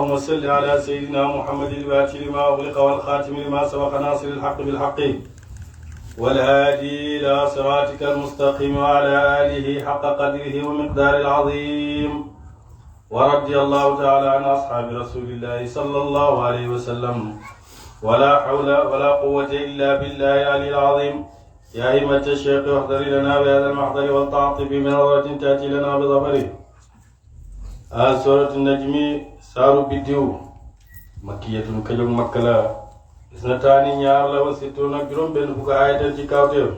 اللهم صل على سيدنا محمد الفاتح لما أغلق والخاتم لما سبق ناصر الحق بالحق والهادي إلى صراطك المستقيم وعلى آله حق قدره ومقدار العظيم ورضي الله تعالى عن أصحاب رسول الله صلى الله عليه وسلم ولا حول ولا قوة إلا بالله العلي العظيم يا أئمة الشيخ واحضر لنا بهذا المحضر والتعطف بنظرة تأتي لنا بظفره. سورة النجم سارو بديو مكية كجوم مكلا اثنتان ñaar la wa sittuna juróom benn fukk ayatal ci kawteef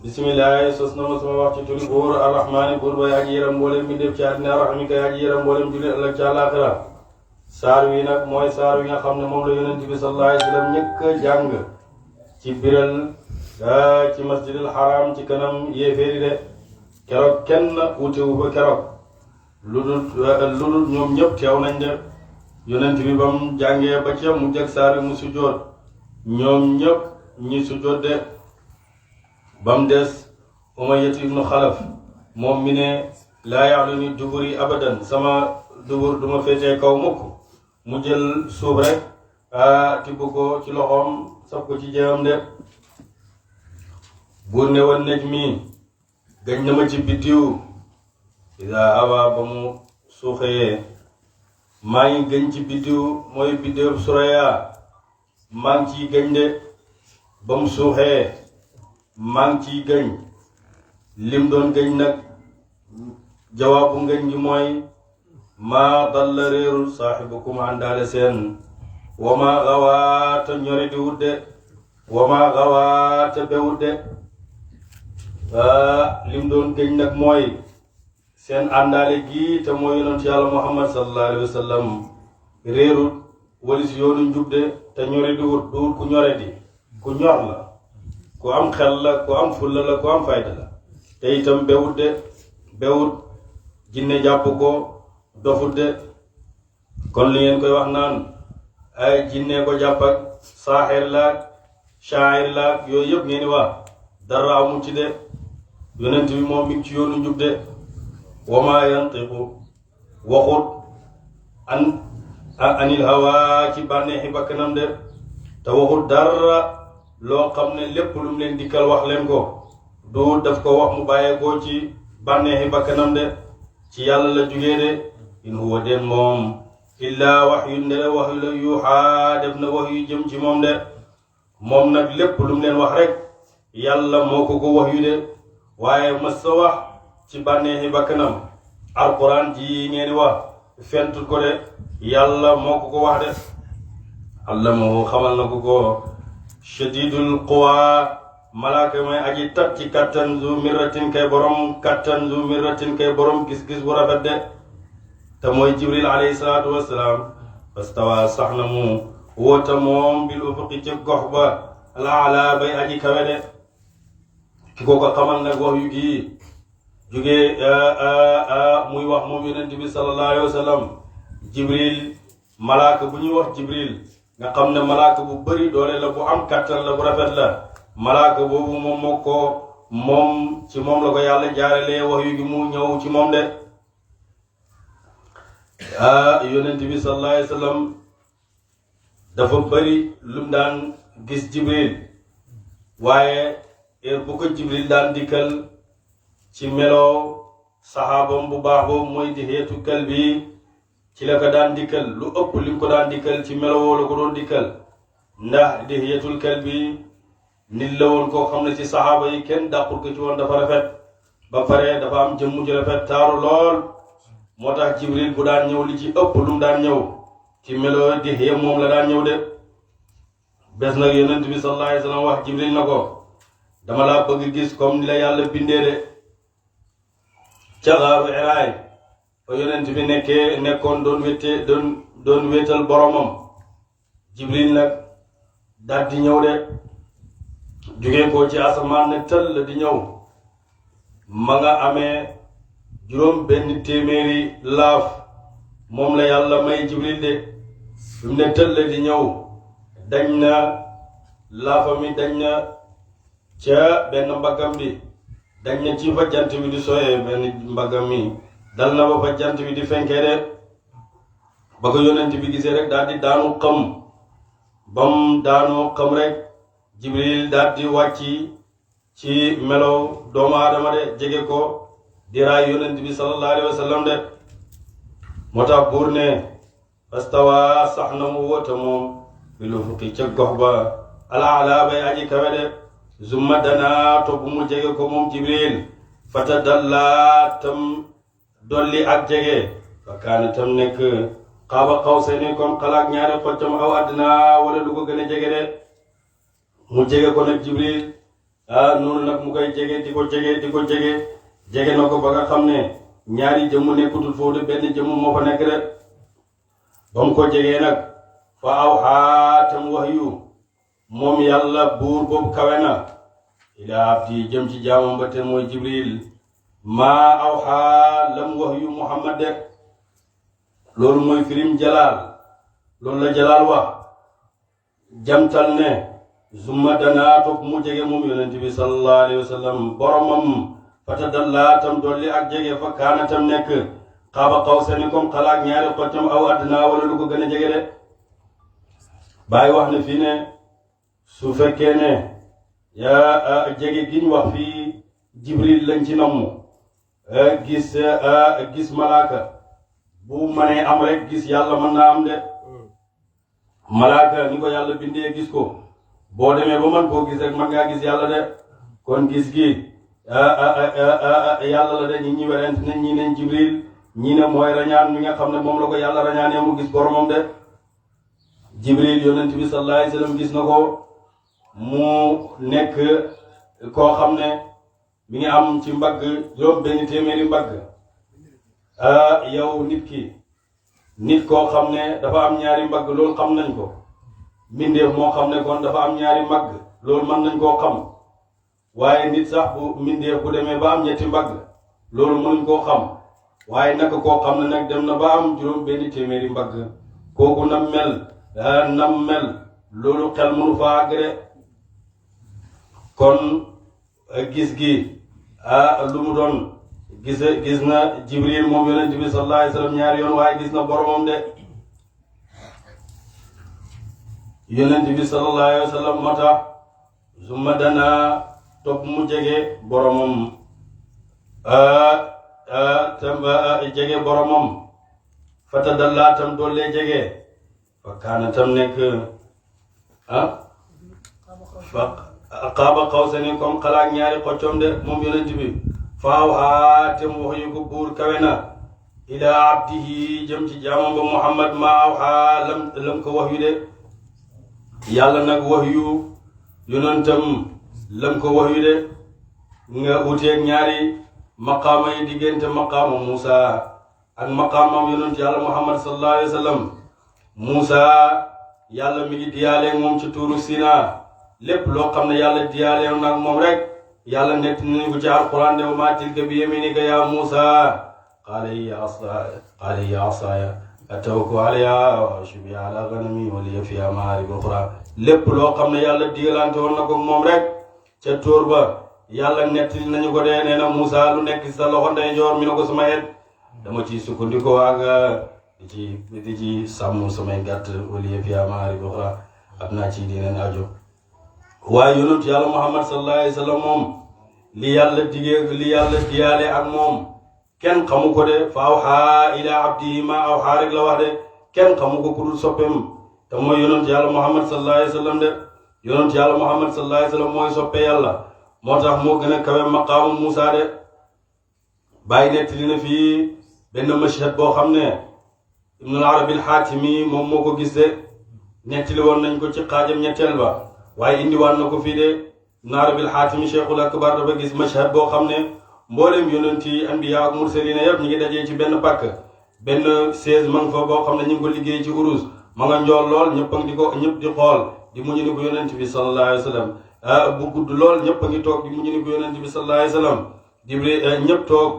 bismillah sos na ma sama wax ci turi buur arrahmaani buur bay aji yaram mboolem mi def ci àddina rahmi kay aji yaram mboolem jullit ëllëg ci àllaaxira. saar wi nag mooy saar wi nga xam ne moom la yonent bi sallallahu alayhi wa sallam ñëkk a jàng ci biral ci masjidil haram ci kanam yéeféeri de keroog kenn wutewu ba keroog lu dul ñoom ñëpp teew nañ de yonent bi ba mu jàngee ba ca mu jeg saar wi mu sujjóot ñoom ñëpp ñi sujjóot de ba mu des Umayyatu ibnu Xalaf moom mi ne laa ya'luni duburi abadan sama dubur duma féetee kaw mukk mu jël suuf rek tibb ko ci loxoom saf ko ci jéem de buur ne wan najmi gañ na ma ci biddiw idaa hawaa ba mu suuxee maa ngi gëñ ci biddiw mooy biddiw Suraya maa ngi ciy gëñ de ba mu suuxee maa ngi ciy gëñ lim doon gëñ nag jawaabu ngëñ gi mooy maa dalla réerul saaxibukum àndaale seen wama xawaata ñori di wudde wama xawaata be wudde lim doon gëñ nag mooy seen àndaale gi te mooy yonent yàlla Muhammad sallallahu alayhi wa sallam réerut walis yoonu njubde te ñori di wut duur ku ñore di ku ñor la ku am xel la ku am fulla la ku am fayda la te itam bewut de bewut jinne jàpp ko dofut de kon li ngeen koy wax naan ay jinne ko jàpp ak saaxir laak shaa'ir laak yooyu yëpp ngeen di wax dara amul ci de yonent bi moom mi ngi ci yoonu njub de wama yantiqu waxut anil hawa ci bànneexi bakkanam de te waxut dara loo xam ne lépp lu mu leen dikkal wax leen ko du daf ko wax mu bàyyeekoo ci bànneexi bakkanam de ci yàlla la jugee de in huwa den moom illaa waxyu ndere waxyu la yuuxaa def na wax yu jëm ci moom de moom nag lépp lu mu leen wax rek yàlla moo ko wax yu de waaye mas sa wax ci bànneexi bakkanam alquran ji ngeen wax fentut ko de yàlla moo ko wax de allamahu xamal na ko shadidul quwa malaaka may aji tat ci kattan zu mirratin kay borom kattan zu mirratin kay borom gis-gis bu rafet de te mooy jibril alayhi salaatu wassalaam fastawa sax na mu wóota moom bil ufuqi ci gox ba alaala bay aji kawe de ki ko xamal nag wax yu gi jógee muy wax moom yonent bi sallallahu alayhi wa sallam jibril malaaka bu ñuy wax jibril nga xam ne malaaka bu bëri doole la bu am kattan la bu rafet la malaaka boobu moom moo ko moom ci moom la ko yàlla jaaralee wax yu gi mu ñëw ci moom de yonent bi sallallahu alayhi wa sallam dafa bëri lu mu daan gis jibril waaye heure bu ko jibril daan dikkal ci meloo saxaabam bu baax boobu mooy Dihiyatu Kalbi ci la ko daan dikkal lu ëpp li ko daan dikkal ci meloo la ko doon dikkal ndax Dihiyatul Kalbi nit la woon koo xam ne ci saxaaba yi kenn dàqul ko ci woon dafa rafet ba pare dafa am jëmm ju rafet taaru lool moo tax jibril bu daan ñëw li ci ëpp lu mu daan ñëw ci meloo Dihiya moom la daan ñëw de bés nag yonent bi sallallahu alayhi wa sallam wax jibril na ko dama laa bëgg gis comme ni la yàlla bindee de ca xaaru Hiraay fa yonent bi nekkoon doon wéetal boromam jibril nag daal di ñëw de jugee ko ci asamaan ne tëll di ñëw ma nga amee juróom benn téeméeri laaf moom la yàlla may jibril de fi mu ne tëll di ñëw dañ na laafa mi dañ na ca benn mbaggam bi dañ na ci fa jant bi di sooyee benn mbaggam mi dal na ba fa jant bi di fenkee de ba ko yonent bi gisee rek daal di daanu xam bam daanoo xam rek jibril daal di wàcc ci melow doomu aadama de jege ko di raay yonent bi sallallahu alayhi wa sallam de moo tax buur ne fastawa sax na mu wóota moom bil ufuqi ca gox ba ala bay aji kawe de zumma dana topp mu jege ko moom jibril fatadalla tam dolli ak jege fa kaana tam nekk qaaba qawsayni comme xalaat ñaari xoccam aw àddina wala lu ko gën a jege de mu jege ko nag jibril noonu nag mu koy jege di ko jege na ko ba nga xam ne ñaari jëmm nekkutul foofu de benn jëmm moo fa nekk de ba mu ko jegee nag fa awhaa tam wahyu moom yàlla buur boobu kawe na ilaa abdi jëm ci jaamam ba te mooy jibril maa awhaa lam wahyu muhammad de loolu mooy firim jalaal loolu la jalaal wax jamtal ne zumma danaa topp mu jege moom yonent bi sallallahu alayhi wa sallam boromam fatadallaa tam dolli ak jege fa kaana tam nekk qaaba qawsayni comme xalaat ñaari xottam aw adnaa wala lu ko gën a jege de bàyyi wax ne fii ne su fekkee ne yaa jege giñ wax fii jibril lañ ci namm gis malaaka bu mënee am rek gis yàlla mën naa am de malaaka ni ko yàlla bindee gis ko boo demee ba mën koo gis rek mën ngaa gis yàlla de kon gis gi yàlla la de ñi werent nañ ñi ne jibril ñi ne mooy rañaan mi nga xam ne moom la ko yàlla rañaanee mu gis boromam de jibril yonent bi sallallahu alayhi wasallam gis na ko mu nekk koo xam ne mi ngi am ci mbagg juróom benn téeméeri mbagg yow nit koo xam ne dafa am ñaari mbagg loolu xam nañ ko mbindeef moo xam ne kon dafa am ñaari mbagg loolu mën nañ koo xam waaye nit sax bu mbindeef bu demee ba am ñetti mbagg loolu mënuñ koo xam waaye naka koo xam ne nag dem na ba am juróom benn téeméeri mbagg kooku nam mel loolu xel mënu fa àgg de kon gis gi lu mu doon gis na jibril moom yonent bi sallallahu alayhi wasallam ñaari yoon waaye gis na boromam de yonent bi sallallahu alayhi wasallam moo tax summa dana topp mu jege boromam jege boromam fatadalla tam doole jege fa kaana tam nekk fa qaaba qawsayni comme xalaat ñaari xoccoom de moom yonent bi faaw te mu wax yu ko buur kawe na ilaa abdihi jëm ci jaamam ba muhammad ma aw lam ko wax yu de yàlla nag wax yu yonentam lam ko wax yu de nga wuteeg ñaari maqaama yi diggante maqaama Muusa ak maqaamam yonent yàlla muhammad sallallahu alayhi wa sallam Muusa yàlla mi ngi diyaale moom ci tuuru Sina lépp loo xam ne yàlla diyaale nag moom rek yàlla nett nañu ko ci alquran de wa maa tilka bi yaminika ya Muusa qaala hiya asaaya atawakkalu alayhaa wa ashussu bihaa alaa ghanamii wa liya fiihaa ma'aarib ukhraa lépp loo xam ne yàlla digalante woon na ko moom rek ca tóor ba yàlla nett nañu ko dee nee na Muusa lu nekk sa loxo ndeyjoor mi ne ko sama xeet dama ciy sukkandikoo ak di ci sàmm samay gàtt wa liya fiihaa ma'aarib ukhraa am naa ci yeneen aajo waaye yonent yàlla Muhammad sallallahu alayhi wa sallam moom li yàlla diyaale ak moom kenn xamu ko de fa awhaa ilaa abdihi ma awhaa rek la wax de kenn xamu ko ku dul soppeem te mooy yonent yàlla Muhammad sallallahu alayhi wa sallam de yonent yàlla Muhammad sallallahu alayhi wa sallam mooy soppe yàlla moo tax moo gën a kawe maqaamu Muusa de bàyyi nettali na fii benn mashhad boo xam ne Ibn al-Arabi al-Haatimi moom moo ko gis de nettali woon nañ ko ci xaajam ñetteel ba waaye indiwaan na ko fii de Ibn al-Arabi al-Haatimi Cheikhul Akbar dafa gis mashhad boo xam ne mboolem yonent yi anbiya ak mursalina yëpp ñu ngi dajee ci benn pàkk benn chaise ma nga fa boo xam ne ñu ngi ko liggéey ci urus ma nga njool lool ñëpp a ngi ñëpp di xool di muñu ni ko yonent bi sallallahu alayhi wa sallam bu gudd lool ñëpp a ngi toog di muñu ni ko yonent bi sallallahu alayhi wa sallam Jibril ñëpp toog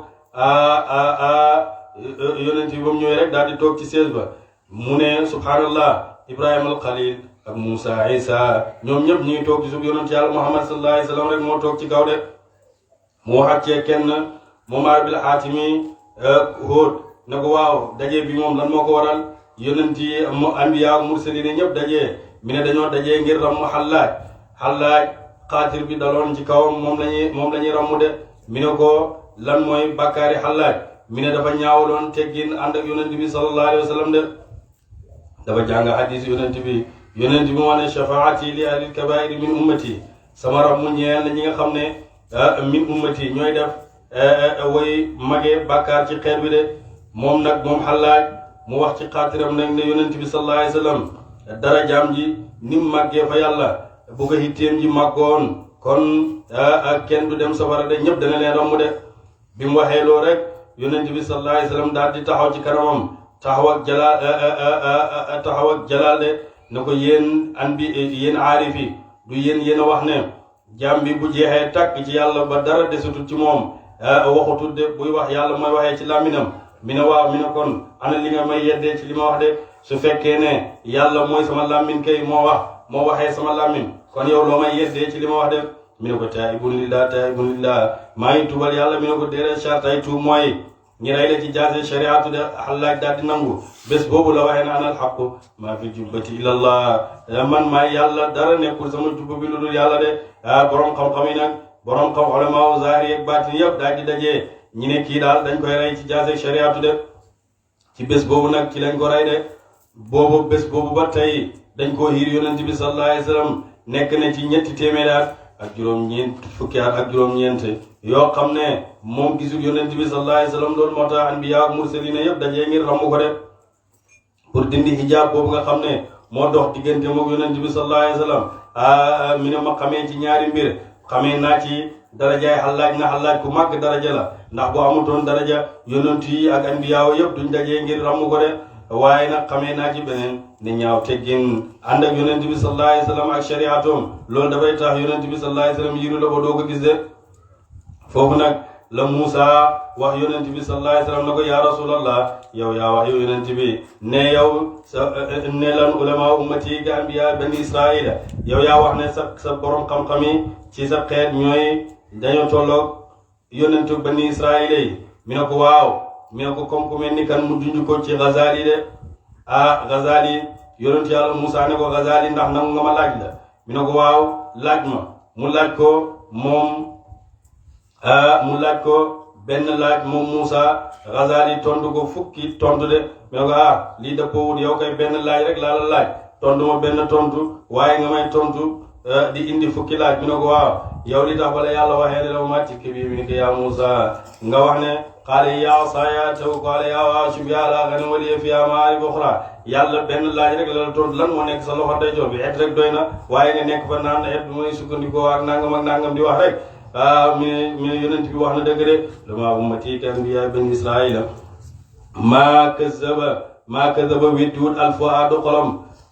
yonent bi ba mu ñëwee rek daal di toog ci chaise ba mu ne subhanallah Ibrahima al Khalil ak Moussa Isa ñoom ñëpp ñu ngi toog ci suuf yonent yàlla Muhammad sallallahu alayhi wa sallam rek moo toog ci kaw de mu waxaat cee kenn moom Arabil Haatimi xóot na ko waaw daje bi moom lan moo ko waral yonent yi anbiya mursalin ñëpp dajee mi ne dañoo dajee ngir ramm Xallaaj xaatir bi daloon ci kawam moom lañuy ramm de mi ne ko lan mooy bàkkaari Xallaaj mi ne dafa ñaawaloon teggin ànd ak yonent bi sallallahu alayhi wa sallam de dafa jàng hadis yonent bi moo ne shafaati li ahlil kabairi min ummati sama ramm ñeel na ñi nga xam ne min ummati ñooy def way magee bàkkaar ci xeet bi de moom Xallaaj mu wax ci xaatiram nag ne yonent bi sallallahu alayhi wa sallam darajaam ji nim màggee fa yàlla bu ko hitteem ji màggoon kon kenn du dem safara de ñëpp dana leen ramm de bi mu waxee loo rek yonent bi sallallahu alayhi wa sallam daal di taxaw ci kanamam taxaw ak jalaal de ne ko yéen aarif yi du yéen a wax ne jaam bi bu jeexee tàkk ci yàlla ba dara desutul ci moom waxutul de buy wax yàlla mooy waxee ci làmminam mi ne waaw mi ne kon ana li nga may yeddee ci li ma wax de su fekkee ne yàlla mooy sama làmmin kay moo waxee sama làmmin kon yow loo may yeddee ci li ma wax de mi ne ko taa'ibun lillah maa ngi tuubal yàlla mi ne ko déedéet chartay tuub mooy ñi rey la ci jaase shariatu de Xallaaj daal di nangu bés boobu la waxee ne ana alxaqu maa fi jubbati ilallah man maay yàlla dara nekkul sama jubba bi lu dul yàlla de borom xam-xam yi nag borom xam ulamaaw zahiri ak baatin yëpp daal di dajee ñi ne kii daal dañ koy rey ci jaase shariatu de ci bés boobu nag ci lañ ko rey de bés boobu ba tey dañ koo xiir yonent bi sallallahu alayhi wa sallam nekk na ci ñetti téeméeri at ak juróom-ñeent fukki at ak juróom-ñeent yoo xam ne moom gisul yonent bi sallallahu alayhi wa sallam loolu moo tax anbiya ak mursalina yëpp dajee ngir ramu ko de pour dindi hijab boobu nga xam ne moo dox diggante moom yonent bi sallallahu alayhi wa sallam mi ne ma xamee ci ñaari mbir xamee naa ci darajaay Xallaaj na Xallaaj ku màgg daraja la ndax bu amutoon daraja yonent yi ak anbiya yëpp duñ dajee ngir ramu ko de waaye nag xamee naa ci beneen ne ñaaw teggin ànd ak yonent bi sallallahu alayhi wa sallam ak shariatom loolu dafay tax yonent bi sallallahu alayhi wa sallam yiru la ba doo ko gis de foofu nag la Muusa wax yonent bi sallallahu alayhi wa sallam na ko yaa rasulallah yow yaa wax yow yonent bi ne yow ne lan ulama ummati ga anbiya bani israila yow yaa wax ne sa borom xam-xam yi ci sa xeet ñooy dañoo tolloog yonentu bani israila yi mi ne ko waaw mi ne ko comme ku mel ni kan mu junj ko ci Ghazali de Ghazali yonentu yàlla Muusa ne ko Ghazali ndax nangu nga ma laaj la mi ne ko waaw laaj ma mu laaj ko benn laaj moom Muusa Ghazali tontu ko fukki tontu de mi ne ko lii dëppoo wut yow kay benn laaj rek laa la laaj tontu ma benn tontu waaye nga may tontu di indi fukki laaj mi ne ko waaw yow li tax bala yàlla waxee ne la ma tikki bi mi ne ko yaa Muusa nga wax ne qaala yaa asaaya taw qaala yaa waashu bi ala ghanim waliya fiha ma'aarib ukhra yàlla benn laaj rek la tontu lan moo nekk sa loxo ndeyjoor bi et rek doy na waaye nga nekk fa naan et bu may sukkandikoo ak nangam di wax rek mi yonent bi wax na dëgg de lama ummati ka anbiya bani israila maa kazaba weddiwut alfuaadu xolam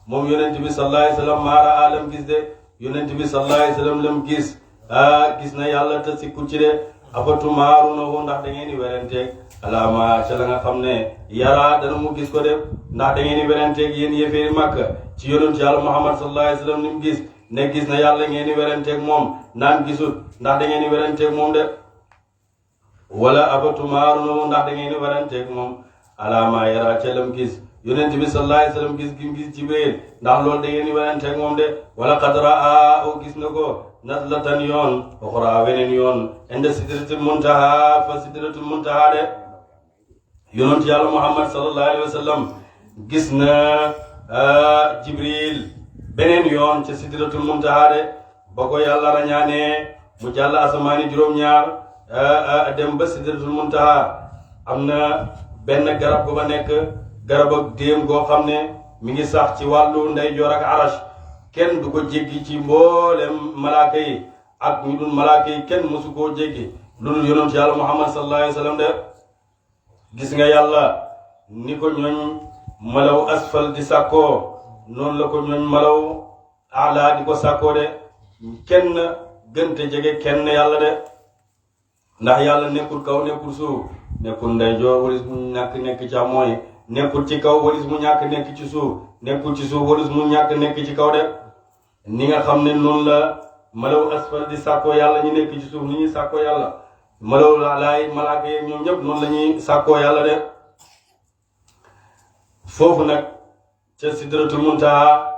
moom yonent bi sallallahu alayhi wa sallam maara alam gis de yonent bi sallallahu alayhi wa sallam lam gis na yàlla te sikku ci de afatumaarunahu ndax da ngeen di werenteeg alaama ca la nga xam ne yara dana mu gis ko de ndax da ngeen di werenteeg yéen yéeféeri Makka ci yonent yàlla Muhammad sallallahu alayhi wa sallam ni mu gis ne gis na yàlla ngeen di werenteeg moom naan gisul ndax da ngeen di werenteeg moom de wala afatumaarunahu ndax da ngeen di werenteeg moom alaama yara ca lam gis yonent bi sallallahu alayhi wa sallam gis gi gis Jibril ndax loolu da ngeen di werenteeg moom de wala qad raa o gis na ko nazlatan yoon uxra weneen yoon inda sidratul muntaha fa sidratul muntaha de yonent yàlla Muhammad sallallahu alayhi wa sallam gis na Jibril beneen yoon ca sidratul muntaha de ba ko yàlla rañaanee mu jàll asamaani juróom-ñaar dem ba sidratul muntaha am na benn garab gu ba nekk garab ak déem goo xam ne mi ngi sax ci wàllu ndeyjoor ak arash kenn du ko jéggi ci mboolem malaaka yi ak ñu dul malaaka yi kenn mosu koo jéggi lu dul yonent yàlla Muhammad sallallahu alayhi wa sallam de gis nga yàlla ni ko ñooñ malaw asfal di sàkkoo noonu la ko ñooñ malaw ala di ko sàkkoo de kenn gënte jege kenn yàlla de ndax yàlla nekkul kaw nekkul suuf nekkul ndeyjoor walis mu ñàkk nekk càmmooñ nekkul ci kaw walis mu ñàkk nekk ci suuf nekkul ci suuf walis mu ñàkk nekk ci kaw de ni nga xam ne noonu la malaw asfal di sàkkoo yàlla ñu nekk ci suuf ni ñuy sàkkoo yàlla malaw laay malaaka yeeg ñoom ñëpp noonu la ñuy sàkkoo yàlla de foofu nag ca sidratul muntaha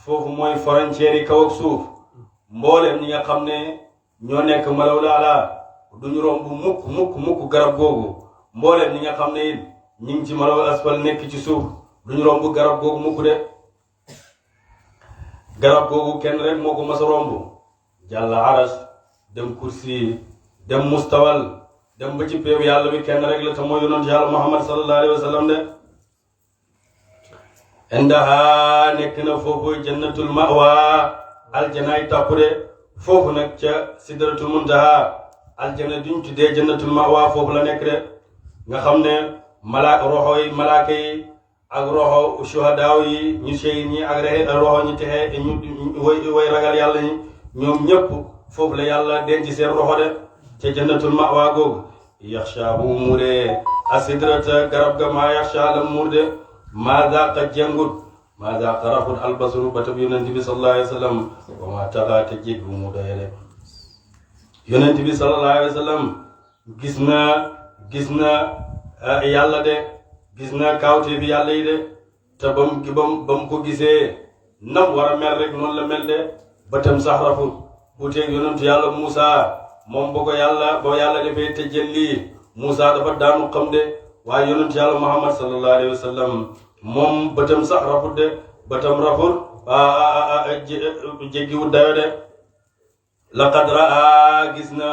foofu mooy frontière yi kaw ak suuf mbooleem ñi nga xam ne ñoo nekk malawul ala duñu romb mukk garab googu mbooleem ñi nga xam ne it ñi ngi ci malawul asfal nekk ci suuf duñu romb garab googu mukk de garab googu kenn rek moo ko mas a romb jàlla aras dem kursi dem mustawal dem ba ci péew yàlla bi kenn rek la te mooy yonent yàlla muhammad sallallahu alayhi wa sallam de indaha nekk na foofu jannatul mawa aljanaay tàpp de foofu nag ca sidratul muntaha aljana duñ tuddee jannatul mawa foofu la nekk de nga xam ne malaaka yi ak roxo shuhadaaw yi ñu shahid ñi ak roxo ñi texe ñu way ragal yàlla ñi ñoom ñëpp foofu la yàlla denc seen roxo de ca jannatul mawa googu yaxsha bu muuree asidrata garab ga maa yaxsha la muur de maa zaqa jengut maa zaqa rafut albasru ba tab yonent bi sallallahu alayhi wa sallam wa maa taxa te jéggu mu doye de yonent bi sallallahu alayhi wa sallam gis na yàlla de gis na kawte bi yàlla yi de te bam ko gisee nam war a mel rek noonu la mel de ba tam sax rafut uteeg yonentu yàlla Muusa moom ba yàlla defee te jëlli Muusa dafa daanu xam de waaye yonentu yàlla Muhammad sallallahu alayhi wa sallam moom bëtam sax rafut de bëtam rafut jéggiwut dayo de laqad raa gis na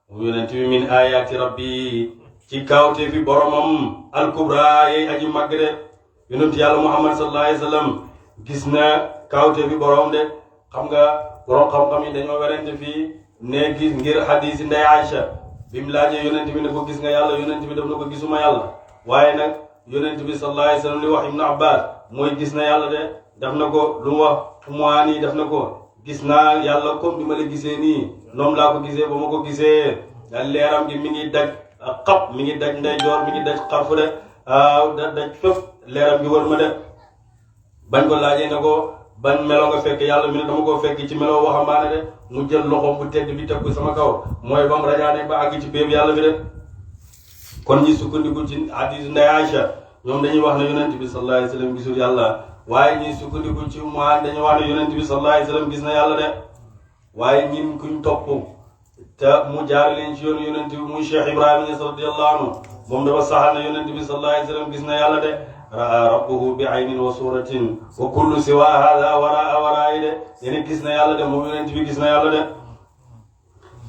mu yonent bi min ayaati rabbi ci kawte fi boromam alkubra yey aji màgg de yonentu yàlla Muhammad sallallahu alayhi wa sallam gis na kawte fi borom de xam nga borom xam-xam yi dañoo werante fii ne gis ngir hadis ndey Aïcha bi mu laajee yonent bi ne ko gis nga yàlla yonent bi def na ko gisuma yàlla waaye nag yonent bi sallallahu alayhi wa sallam li wax Ibn Abbas mooy gis na yàlla de def na ko lu mu wax Muwaani def na ko gis naa yàlla comme bi ma la gisee nii noonu laa ko gisee ba ma ko gisee leeram gi mi ngi daj xab mi ngi daj ndeyjoor mi ngi daj xarfu de daj fépp leeram gi wër ma de bañ ko laajee ne ko ban melo nga fekk yàlla mi ne dama koo fekk ci melo waxambaane de mu jël loxoom bu tedd bi teg ko sama kaw mooy bam rañaane ba àgg ci béeb yàlla bi de kon ñi sukkandiku ci hadiis Ndey Aïcha ñoom dañuy wax ne yonent bi sallallahu alayhi wa sallam gisul yàlla waaye ñi sukkandiku ci Muwaani dañuy wax ne yonent bi sallallahu alayhi wa sallam gis na yàlla de waaye ñin kuñ topp te mu jaar leen ci yoonu yonent bi muy Cheikh Ibrahima Niass radiyallahu anhu moom dafa saxal ne yonent bi sallallahu alayhi wa sallam gis na yàlla de raa rabbuhu bi aynin wa suratin wa kullu siwa hada waraa de yéen gis na yàlla de moom yonent bi gis na yàlla de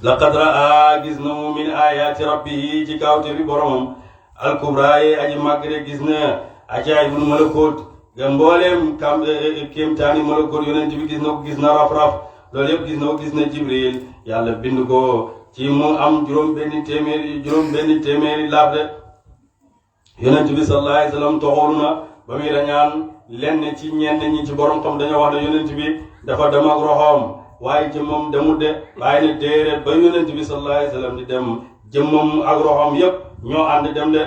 laqad raa gis na mu min ayaati rabbihi ci kawte bi boromam alkubra yi aji màgg de gis na ajaayibul malakoot ga mbooleem kéemtaani malakoot yonent bi gis na ko gis na raf-raf loolu yëpp gis na ko gis na jibril yàlla bind ko ci mu am juróom benn téeméeri laaf de yonent bi sallallahu alayhi wa sallam toxoolu na ba muy rañaan lenn ci ñenn ñi ci borom xam dañoo wax ne yonent bi dafa dem ak roxoom waaye jëmmam demut de waaye ne déedéet ba yonent bi sallallahu alayhi wa sallam di dem jëmmam ak roxoom yépp ñoo ànd dem de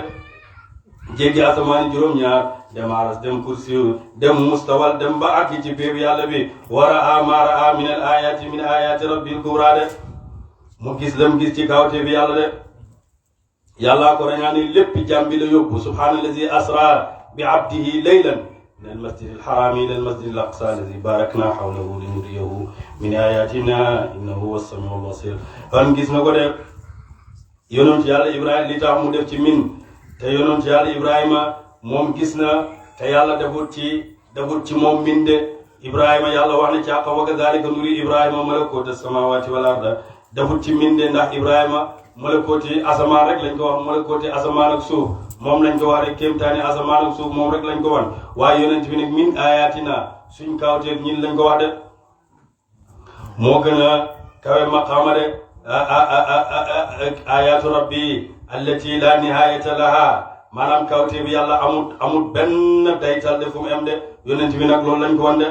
jéggi asamaani juróom-ñaar dem aras dem kursiyu dem mustawal dem ba àgg ci béebu yàlla bi wara a maara a min al ayati min ayati rabbil kubra de mu gis lam gis ci kawte bi yàlla de yàllaa ko rañaani lépp jàmbi la yóbbu subhaanallazi asra bi abdihi laylan min al masjid al haram ila al masjid al aqsa allazi barakna hawlahu linuriyahu min ayatina innahu huwa as-samiu al basir kon gis na ko de yonent yàlla ibrahima li tax mu def ci min te yonent yàlla ibrahima moom gis na te yàlla defut ci moom min de ibrahima yàlla wax na ci àqa wa kazalika nuri ibrahima malakuta as-samawati wal arda defut ci min de ndax ibrahima malakooti asamaan rek lañ ko wax malakooti asamaan ak suuf moom lañ ko wax rek kéemtaani asamaan ak suuf moom rek lañ ko wan waaye yonent bi nag min ayatina suñ kawteef ñin lañ ko wax de moo gën a kawe maqaama de ayatu rabbi allati la nihayata laha maanaam kawteef yàlla amut benn daytal de fu mu am de yonent bi nag loolu lañ ko wan de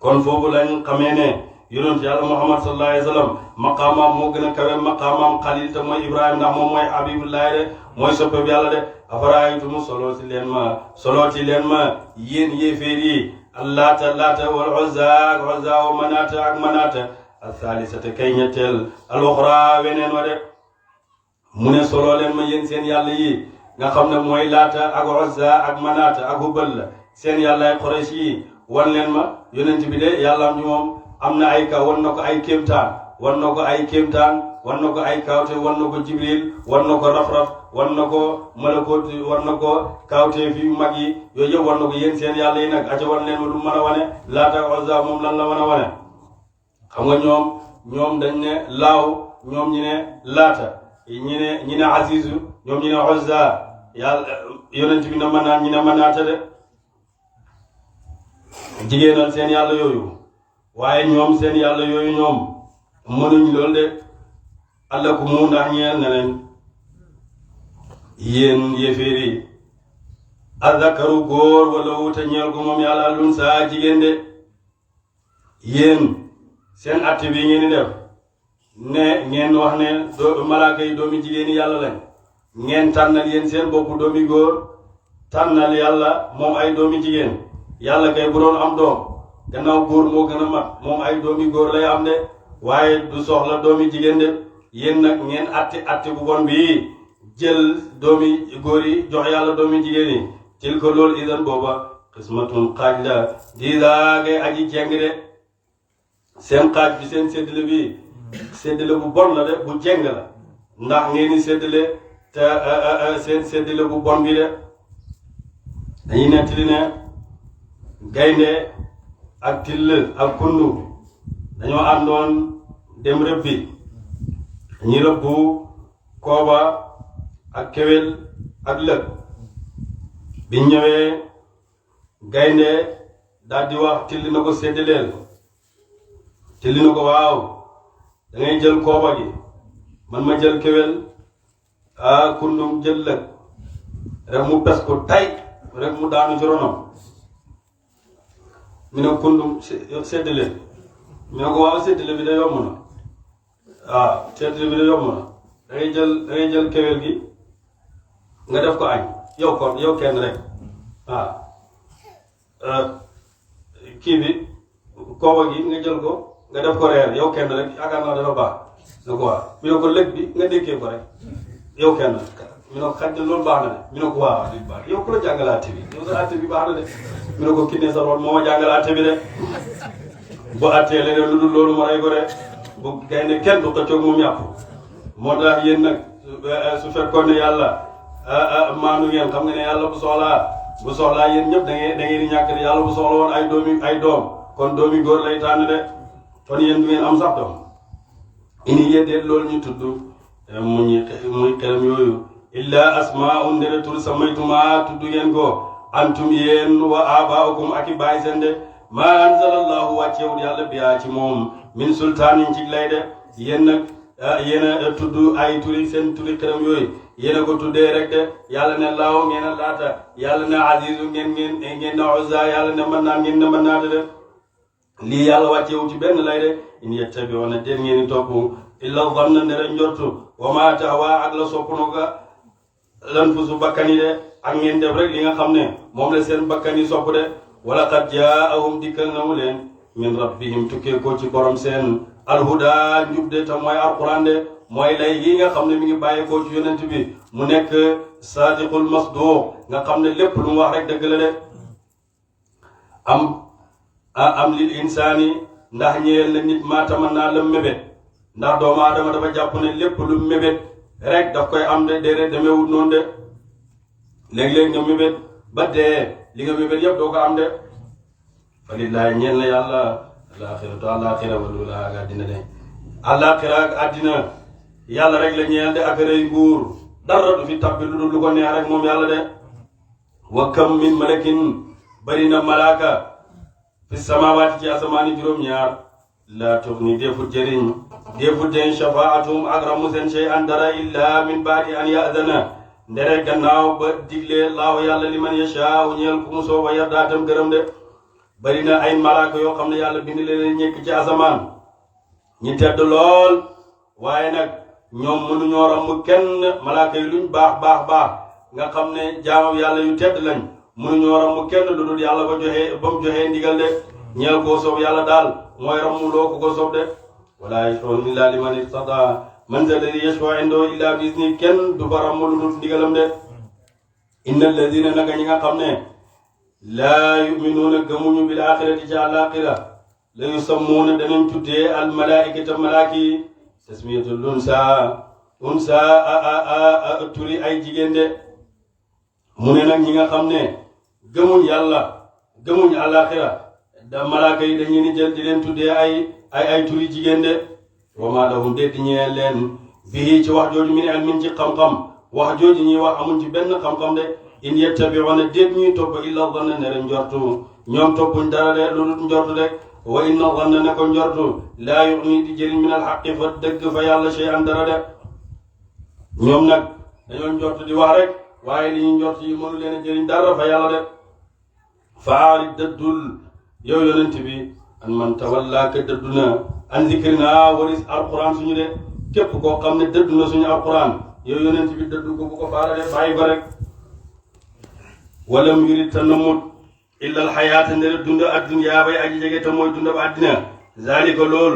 kon foofu lañ xamee ne yonent yàlla Muhammad sallallahu alayhi wa sallam maqaamaam moo gën a kawe maqaamaam xalil te mooy Ibrahima ndax moom mooy habibullahi de mooy soppe bi yàlla de afaraaytumu solooti leen ma yéen yéeféer yi laata wal uzza wa manaata athalisata kay ñetteel al uxra weneen wa de mu ne soloo leen ma yéen seen yàlla yi nga xam ne mooy laata ak uzza ak manaata ak hubal la seen yàllaay Quraysh yi wan leen ma yonent bi de yàllaam ji moom am na ay kaw wan na ko ay kéemtaan wan na ko ay kéemtaan wan na ko ay kawte wan na ko Jibril wan na ko raf-raf wan na ko malakoot wan na ko kawte fi mag yi yooyu yëpp wan na ko yéen seen yàlla yi nag aca wan leen ma lu mën a wane Laata Uzza moom lan la mën a wane xam nga ñoom dañ ne laaw ñoom ñi ne laata ñi ne Azizu ñoom ñi ne Uzza yàlla yonent bi na mën naa ñi ne mën naata de jigéenal seen yàlla yooyu waaye ñoom seen yàlla yooyu ñoom mënuñ loolu de allah ku mu ndax ñeel na leen yéen yéeféeri azakaru góor wala wuta ñeel ko moom yàlla lun saa jigéen de yéen seen atte bi ngeen di def ne ngeen wax ne malaaka yi doomi jigéeni yàlla lañ ngeen tànnal yéen seen bopp doomi góor tànnal yàlla moom ay doomi jigéen yàlla kay bu doon am doom gannaaw góor moo gën a mat moom ay doomi góor lay am de waaye du soxla doomi jigéen de yéen nag ngeen atte bu bon bii jël doomi góor yi jox yàlla doomi jigéen yi til ko loolu idan booba xismatun xaaj la diisaagay aji jeng de seen xaaj bi seen séddale bi séddale bu bon la de bu jeng la ndax ngeen di séddale te seen séddale bu bon bi de dañuy nettali ne gaynde ak till ak kundu dañoo àndoon dem rëbbi ñi rëbbu kooba ak kewel ak lëg biñ ñëwee gaynde daal di wax till na ko séddaleel till na ko waaw da ngay jël kooba gi man ma jël kewel kundu jël lëg rek mu pes ko tay rek mu daanu ci ronam mi ne kundum séddale mi ne ko waaw séddale bi da yomb na waaw séddale bi da yomb na da ngay jël kewel gi nga def ko añ yow kenn rek waaw kii bi kooba gi nga jël ko nga def ko reer yow kenn rek yaakaar naa dafa baax ne ko waaw mi ne ko lëg bi nga dékkee ko rek yow kenn mi ne ko xaj na loolu baax na de mi ne ko waaw li baax yow ku la jàngal àtte bi yow sa àtte bi baax na de mi ne ko kinne sa roon moo ma jàngal àtte bi de bu àttee leneen lu dul loolu ma rey ko de bu gaynde kenn du xëccoog moom yàpp moo tax yéen nag su fekkoon ne yàlla maanu ngeen xam nga ne yàlla bu soxlaa yéen ñëpp da ngeen di ñàkk de yàlla bu soxla woon ay doom kon doomi góor lay tànn de kon yéen du ngeen am sax doom ini yeddeet loolu ñu tudd muy xelam yooyu illa asmaa'un ndere tur samaytuma tudd ngeen ko antum yéen wa abaa'ukum ak i baay seen de ma anzalallahu wàccewul yàlla biyaa ci moom min sultaanin ci lay de yéen nag yéen a tudd ay turi seen turi xelam yooyu yéen a ko tuddee rek de yàlla ne laaw ngeen a laata yàlla ne azizu ngeen na uzza yàlla ne mën naa ngeen ne mën naa de lii yàlla wàccewu ci benn lay de in yettabi'una den ngeen topp illa zanna ndere njortu wa ma tahwa ak la soppno ga lan fusu bakkani de ak ngeen def rek li nga xam ne moom la seen bakkani sopp de wala qad jaahum dikkal na mu leen min rabbihim tukkee ko ci borom seen alhuda njub de te mooy alquran de mooy lay yi nga xam ne mi ngi bàyyi ko ci yonent bi mu nekk sadiqul masduq nga xam ne lépp lu mu wax rek dëgg la de am lil insaani ndax ñeel la nit maa tamanna la mébét ndax doomu aadama dafa jàpp ne lépp lu mébét rek daf koy am de déedéet demeewut noonu de léeg-léeg nga mébét ba dee li nga mébét yëpp doo ko am de fa lillahi ñeel na yàlla alaxiratu alaxira walula ak àddina de alaxira ak àddina yàlla rek la ñeel de ak rëy nguur dara du fi tabbi lu dul lu ko neex rek moom yàlla de wa kam min malakin bari na malaaka fi samawaati ci asamaani juróom-ñaar laa tuxni defut jëriñ shafaatum ak ramu seen shay an dara illa min baadi an yaadana ndere gannaaw ba digle laaw yàlla li man yashaaw ñeel ku mu sooba yardaatam gërëm de bari na ay malaaka yoo xam ne yàlla bind leen ñekk ci asamaan ñi tedd lool waaye nag ñoom mënuñoo ramu kenn malaaka yi luñ baax nga xam ne jaamam yàlla yu tedd lañ mënuñoo ramu kenn lu dul yàlla ba mu joxee ndigal de ñeel koo soob yàlla daal mooy ramu loo ko soob de wala yashfa'una illa liman irtada man za alladi yashfa'u indahu illa bi izni kenn du fa ramu lu dul ndigalam de inna alladina naka ñi nga xam ne laa yuminuuna gëmuñu bil axirati ci àllaaxira la yusammuuna danañ tuddee al malaikata malaaki tasmiyatul unsa turi ay jigéen de mu ne nag ñi nga xam ne gëmuñ yàlla gëmuñ àllaaxira da malaaka yi dañuy ni jël di leen tuddee ay turi jigéen de wa maa lahum de di ñeel leen bii ci wax jooju min ilmin ci xam-xam wax jooju ñuy wax amuñ ci benn xam-xam de in yettabi'una déet ñuy topp illa zanna ne rek njortu ñoom toppuñ dara de lu dul njortu de wa inna zanna ne ko njortu laa yughni di jëriñ min al haqqi fa dëgg fa yàlla shay'an dara de ñoom nag dañoo njortu di wax rek waaye li ñu njort yi mënu leen a jëriñ dara fa yàlla de faarid dëddul yow yonent bi an man tawalla ka dëddu na an zikrina waris alquran suñu de képp koo xam ne dëddu na suñu alquran yow yonent bi dëddu ko bu ko faara de bàyyi ko rek walam yurid ta namut illa alxayaata ndere dunda adduniyaa bay aji jege te mooy dunda ba addina zalika lool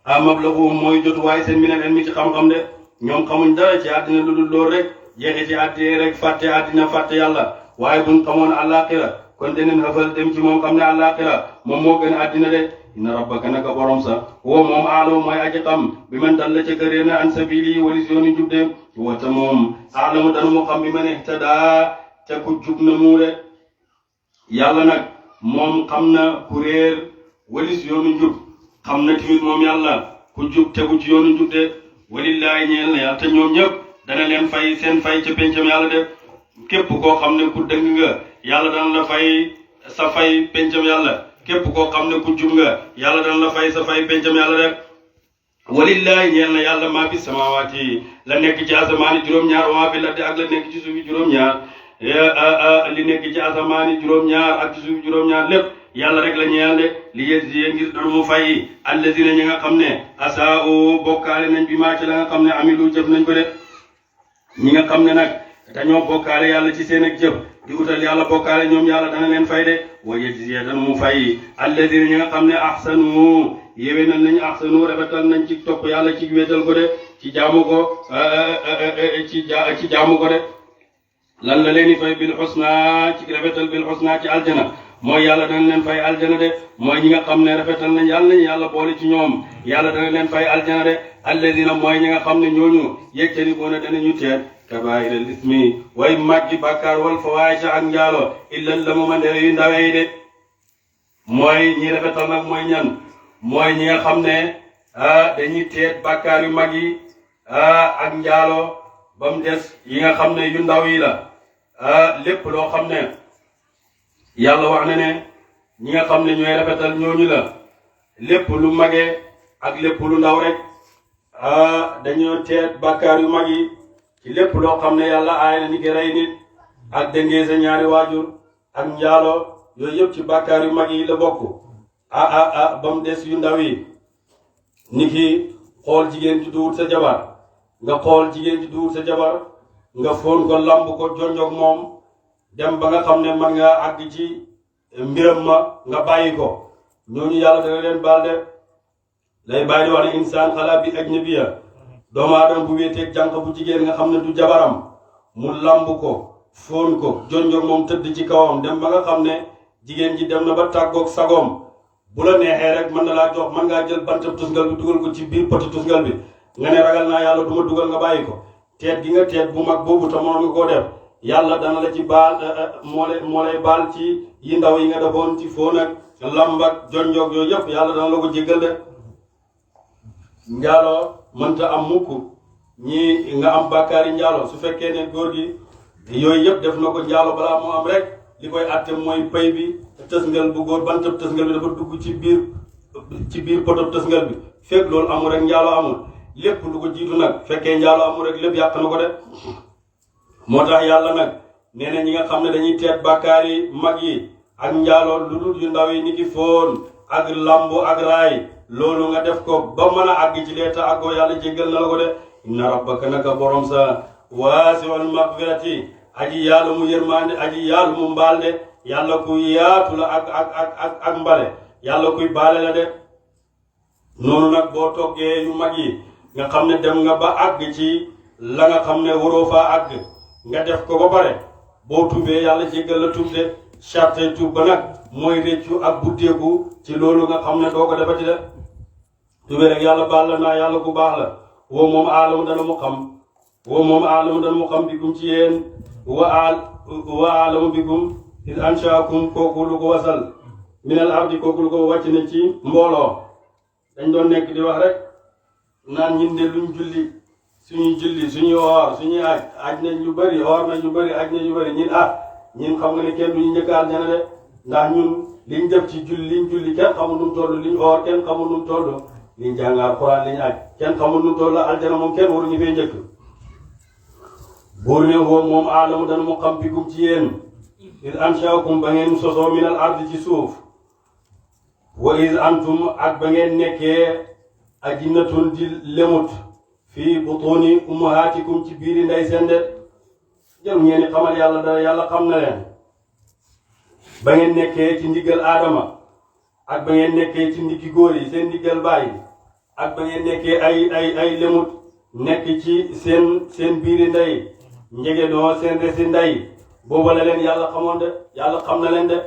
mablagu mooy jotu waaye seen minal ilmi ci xam-xam de ñoom xamuñ dara ci àddina lu dul lool rek jeexi ci àddina rek fàtte àddina fàtte yàlla waaye buñ xamoon àllaaxira kon deneen xëfal dem ci moom xam ne àllaaxira moom moo gën àddina de inna rabbaka naka borom sa woo moom aalamu mooy aji xam bi man dalla ca kër na an sabili walis yooni jub de wata moom aalamu dana mu xam bi man ihtadaa ca ku jub na mu de yàlla nag moom xam na ku réer walis yoonu jub xam na tamit moom yàlla ku jub tegu ci yoonu jub de walillaahi ñeel na yàlla te ñoom ñëpp dana leen fay seen fay ca pencam yàlla de képp koo xam ne ku dëng nga yàlla dana la fay sa fay pencam yàlla képp koo xam ne ku jub nga yàlla dana la fay sa fay pencam yàlla de walillaahi ñeel na yàlla maa fi samaawaati la nekk ci asamaani juróom-ñaar waa fi la ak la nekk ci suufi juróom-ñaar li nekk ci asamaani juróom-ñaar ak ci suufi juróom-ñaar lépp yàlla rek la ñeel de li yejziye ngir doon mu fay allazina ñi nga xam ne asaa'u bokkaale nañ bi maa ci la nga xam ne amilu jëf nañ ko de ñi nga xam ne nag dañoo bokkaale yàlla ci seen ak jëf di utal yàlla bokkaale ñoom yàlla dana leen fay de wa yejziye dana mu fay allazina ñi nga xam ne ahsanu yéwénal nañ ahsanu rafetal nañ ci topp yàlla ci wéetal ko de ci jaamu ko ci jaamu ko de lan la leen di fay bil husna ci rafetal bil husna ci aljana mooy yàlla dana leen fay aljana de mooy ñi nga xam ne rafetal nañ yàlla nañ yàlla boole ci ñoom yàlla dana leen fay aljana de alladina mooy ñi nga xam ne ñooñu yegtani boona danañu teet kabaa'iral ismi way màggi bàkkaar wal fawaahisha ak njaalo illa lamu ma ndere yu ndawee de mooy ñi rafetal nag mooy ñan mooy ñi nga xam ne dañuy teet bàkkaar yu mag yi ak njaalo ba mu des yi nga xam ne yu ndaw yi la lépp loo xam ne yàlla wax na ne ñi nga xam ne ñooy rafetal ñooñu la lépp lu magee ak lépp lu ndaw rek dañoo teet bàkkaar yu mag yi ci lépp loo xam ne yàlla aay na ni ki rey nit ak dëngee sa ñaari waajur ak njaalo yooyu yëpp ci bàkkaar yu mag yi la bokk ba mu des yu ndaw yi ni ki xool jigéen ji duwut sa jabar nga xool jigéen ji duwut sa jabar nga fóon ko lamb ko jonjog moom dem ba nga xam ne man nga àgg ci mbiram ma nga bàyyi ko ñooñu yàlla dana leen baal de lay bàyyi di wax ne insaan xalaa bi ajnabiya doomu aadama bu wéeteeg jànq bu jigéen nga xam ne du jabaram mu lamb ko fóon ko jonjog moom tëdd ci kawam dem ba nga xam ne jigéen ji dem na ba tàggoog sagoom bu la neexee rek mën na laa jox mën ngaa jël bantab tusngal bi dugal ko ci biir poti tusngal bi nga ne ragal naa yàlla du ma dugal nga bàyyi ko teet gi nga teet bu mag boobu te mënoon nga koo def yàlla dana la ci baal moo lay baal ci yi ndaw yi nga defoon ci fóon ak lamb ak jonjog yooyu yëpp yàlla dana la ko jéggal de njaaloo mënta am mukk ñi nga am bàkkaari njaaloo su fekkee ne góor gi yooyu yëpp def na ko njaaloo balaa moo am rek li koy àtte mooy pay bi tësngal bu góor bantab tësngal bi dafa dugg ci biir potob tësngal bi fekk loolu amul rek njaaloo amul lépp lu ko jiitu nag fekkee njaaloo amul rek lépp yàq na ko de moo tax yàlla nag nee na ñi nga xam ne dañuy teet bàkkaar yi mag yi ak njaaloo lu dul yu ndaw yi ni ki fóon ak lambo ak raay loolu nga def ko ba mën a àgg ci leeta àggoo yàlla jéggal na la ko de inna rabbaka naka borom sa waasi'ul maghfirati aji yàlla mu yërmande aji yàlla mu mbaal de yàlla ku yaatu la ak mbale yàlla kuy baale la de noonu nag boo toggee yu mag yi nga xam ne dem nga ba àgg ci la nga xam ne waroo faa àgg nga def ko ba pare boo tuubee yàlla jéggal la tuub de charte tuub ba nag mooy réccu ak buddeeku ci loolu nga xam ne doo ko defati de tubee rek yàlla baal la naa yàlla ku baax la woo moom aalamu dana mu xam bikum ci yéen wa aalamu bikum is anshaakum kooku lu ko wasal minal ardi kooku lu ko wàcc ne ci mbooloo dañ doon nekk di wax rek naan ñun de luñ julli suñuy oor suñuy aj nañ ñu bëri oor nañ ñu bëri aj nañ ñu bëri ñun xam nga ne kenn duñu njëkk aljana de ndax ñun liñ def ci liñ julli kenn xamul nu mu toll liñ oor kenn xamul nu mu toll liñ jàng alxuraan liñ aj kenn xamul nu mu toll aljana moom kenn waruñu fee njëkk buur ne woo moom aalamu dana mu xam bikum ci yéen is anshaakum ba ngeen sosoo minal ardi ci suuf wa is antum ak ba ngeen nekkee ajinnatun di lemut fii butuni ummahaatikum ci biiri nday seen de jëm ngeen ni xamal yàlla dara yàlla xam na leen ba ngeen nekkee ci ndiggal aadama ak ba ngeen nekkee ci ndiggi góor yi seen ndiggal bàyyi ak ba ngeen nekkee ay lemut nekk ci seen biiri ndey njegedoo seen resi ndey booba la leen yàlla xamoon de yàlla xam na leen de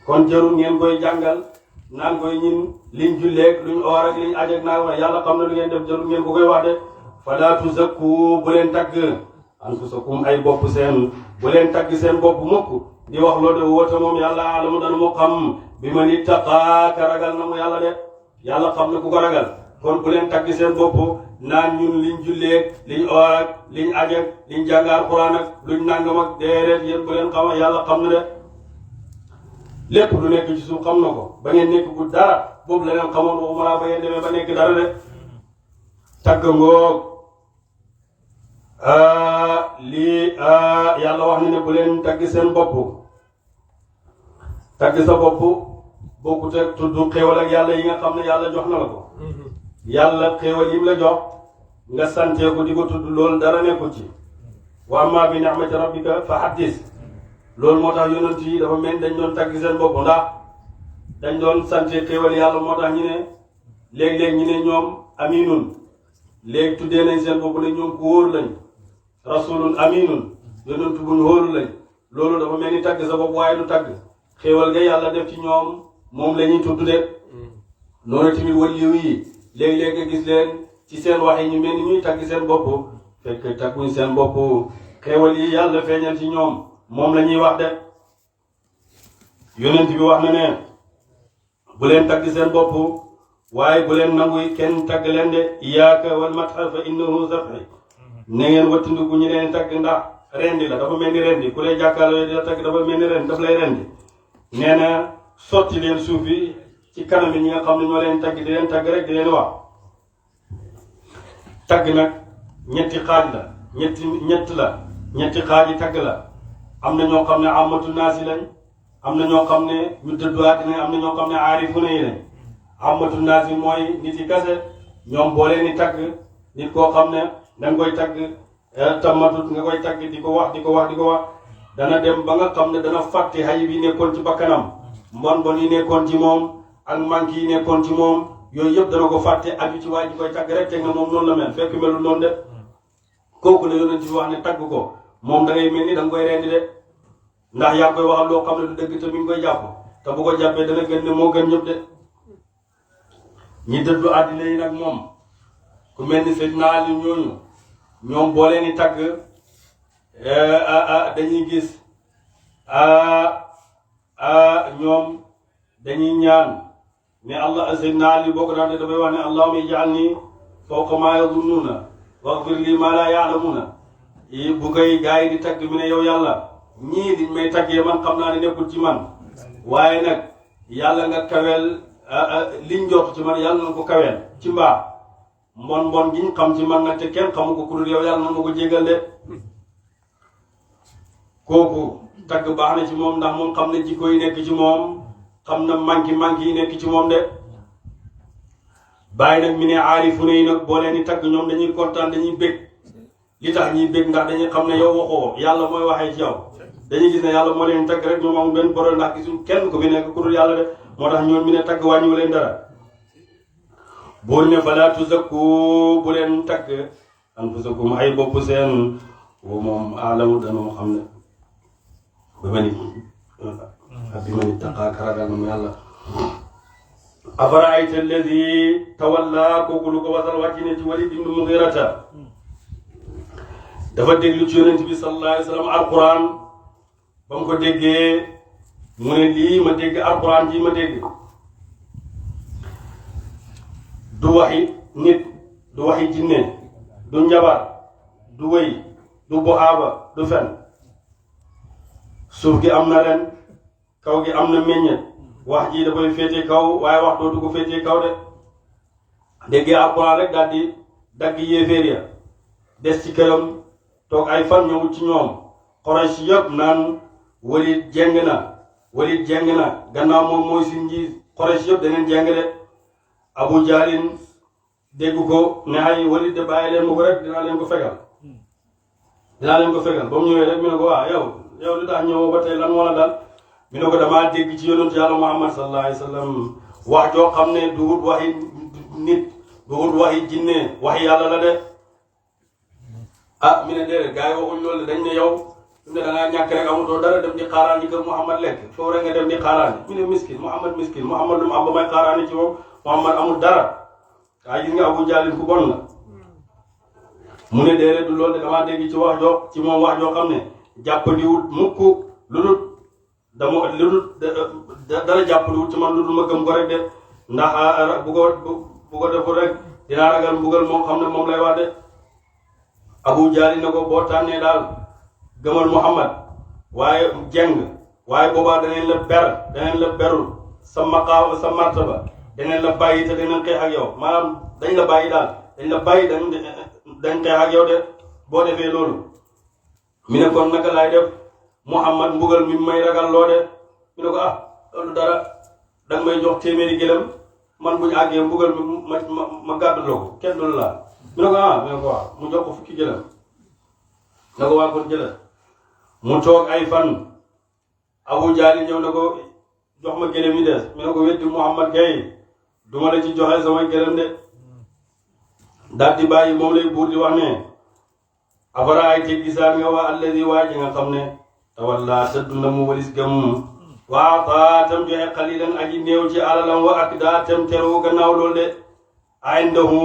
kon jarul ngeen koy jàngal naan koy ñin liñ julleeg luñ oor ak liñ aj ak naa wax yàlla xam na lu ngeen def jarul ngeen ko koy wax de falaa tuzakku bu leen tagg anfusakum ay bopp seen bu leen tagg seen bopp mukk di wax loolu de woote moom yàlla alamu dana mu xam bi man ittaqaa ka ragal na mu yàlla de yàlla xam na ku ko ragal kon bu leen tagg seen bopp naan ñun liñ julleeg liñ oor ak liñ aj ak liñ jàngaar Alxuraan ak luñ nangam ak déedéet yéen bu leen xam yàlla xam na de lépp lu nekk ci suuf xam na ko ba ngeen nekk bu dara boobu la leen xamoon waxuma laa ba ngeen demee ba nekk dara de tagg ngoog lii yàlla wax na ne bu leen tagg seen bopp tagg sa bopp bokkut ak tudd xéewal ak yàlla yi nga xam ne yàlla jox na la ko yàlla xéewal yi mu la jox nga santee ko di ko tudd loolu dara nekkul ci wa amma bi ni'mati rabbika fa haddis loolu moo tax yonent yi dafa mel dañ doon tagg seen bopp ndax dañ doon sante xéewal yàlla moo tax ñu ne léeg-léeg ñu ne ñoom aminun léegi tuddee nañ seen bopp ne ñoom ku wóor lañ rasulun aminun yonent buñ wóoru lañ loolu dafa mel ni tagg sa bopp waaye du tagg xéewal ga yàlla def ci ñoom moom la ñuy tudd de noonu tamit waliyu yi léeg-léeg nga gis leen ci seen wax yi ñu mel ni ñuy tagg seen bopp fekk tagguñ seen bopp xéewal yi yàlla feeñal ci ñoom moom la ñuy wax de yonent bi wax na ne bu leen tagg seen bopp waaye bu leen nangu kenn tagg leen de iyaaka wal matxa fa innahu zafi na ngeen wattandiku ñu leen tagg ndax rendi la dafa mel ni rendi ku lay jàkkaarloo di la tagg dafa mel ni rendi daf lay rendi nee na sotti leen suuf yi ci kanam yi ñi nga xam ne ñoo leen tagg di leen tagg rek di leen wax tagg nag ñetti xaaj la ñetti xaaj yi tagg la am na ñoo xam ne amatu naasi lañ am na ñoo xam ne ñu dëddu àddina am na ñoo xam ne aarifuna yi lañ amatu naasi mooy nit yi kase ñoom boo leen di tagg nit koo xam ne da nga koy tagg tamatut nga koy tagg di ko wax dana dem ba nga xam ne dana fàtte xayib yi nekkoon ci bakkanam mbon yi nekkoon ci moom ak manque yi nekkoon ci moom yooyu yëpp dana ko fàtte aju ci waay ji koy tagg rek teg na moom noonu la mel fekk melul noonu de kooku la yonent bi wax ne tagg ko moom da ngay mel ni da nga koy rendi de ndax yaa koy waxal loo xam ne du dëgg te mi ngi koy jàpp te bu ko jàppee dana gën ne moo gën ñëpp de ñi dëddu àddina yi nag moom ku mel ni Seydina Ali ñoom boo leen di tagg dañuy gis ñoom dañuy ñaan ne Allah Seydina Ali boo ko daan dafay wax ne allahumma ij'alni fawqa ma yadhunnuna waghfir li ma la ya'lamuna bu koy gaa yi di tagg mi ne yow yàlla ñii liñ may taggee man xam naa ne nekkul ci man waaye nag yàlla nga kaweel liñ jot ci man yàlla na ko kaweel ci mbaa mbon giñ xam ci man nag te kenn xamu ko ku dul yow yàlla na ma ko jégal de kooku tagg baax na ci moom ndax moom xam na jikko yi nekk ci moom xam na manki yi nekk ci moom de bàyyi nag mi ne aarifuna yi nag boo leen di tagg ñoom dañuy kontaan dañuy bég li tax ñuy bég ndax dañuy xam ne yow waxoo yàlla mooy waxee ci yow dañuy gis ne yàlla moo leen tagg rek ñoom amul benn problème ndax gisuñ kenn ko fi nekk ku dul yàlla de moo tax ñoom mi ne tagg wàññiwu leen dara buur ne falaa tuzakku bu leen tagg anfusakum ay bopp seen woo moom aalamu dana mu xam ne ba ma ni bi man ittaqa karagal na yàlla afara'ayta alladi tawalla kooku lu ko wasal wàcc ne ci Walid ibn Mughirata dafa déglu ci yonent bi sallallahu alayhi wa sallam alquran ba mu ko déggee mu ne lii ma dégg alquran ji ma dégg du waxi nit du waxi jinne du njabar du wëy du buxaaba du fen suuf gi am na ren kaw gi am na meññet wax ji dafay féete kaw waaye wax dootu ko féete kaw de déggee alquran rek daal di dagg yéeféer ya des ci këram toog ay fan ñëwul ci ñoom Quraysh yëpp naan Walid jeng na gannaaw moom mooy suñ njiit Quraysh yëpp daneen jeng de Abu Jahlin dégg ko ne ay Walid de bàyyi leen ma ko rek dinaa leen ko fegal ba mu ñëwee rek mi ne ko waa yow li tax ñëwoo ba tey lan moo la dal mi ne ko damaa dégg ci yonent yàlla Muhammad sallallahu alayhi wa sallam wax joo xam ne du wut waxi nit du wut waxi jinne waxi yàlla la de mi ne déedéet gars yi waxuñ loolu dañ ne yow su ne da ngaa ñàkk rek amutoo dara dem di xaaraani kër Muhammad lekk foofu rek nga dem di xaaraani mi ne miskin Muhammad lu mu am ba may xaaraani ci moom Muhammad amul dara waaye gis nga Abu Jahlin ku bon la mu ne déedéet du loolu de damaa dégg ci moom wax joo xam ne jàppandiwut mukk lu dul dara jàppandiwut ci man lu dul ma gëm ko rek de ndax bu ko deful rek dinaa ragal mbugal moo xam ne moom lay wax de Abu Jahlin ne ko boo tànnee daal gëmal Muhammad waaye waaye boobaa daneen la berul sa maqaam sa martaba daneen la bàyyi te daneen xeex ak yow maanaam dañ la bàyyi daal dañ xeex ak yow de boo defee loolu mi ne kon naka laay def Muhammad mbugal mi may ragal loo de mi ne ko loolu dara danga may jox téeméeri gëlëm man bu ñu àggee mbugal mi ma gàdduloo ko kenn du la mi ne ko waaw mu jox ko fukki gëlëm na ko waa kon jëlal mu toog ay fan Abu Jahlin ñëw na ko jox ma gëlëm yi des mi ne ko weddi Muhammad gay duma la ci joxe samay gëlëm de daal di bàyyi moom lay buur di wax ne afara'ayta gisaan nga waa alladi waa ji nga xam ne tawalla tëddu na mu walis gëm waa taa tam joxe xalilan aji néew ci alalam wa ak daa tam teru gannaaw loolu de indahu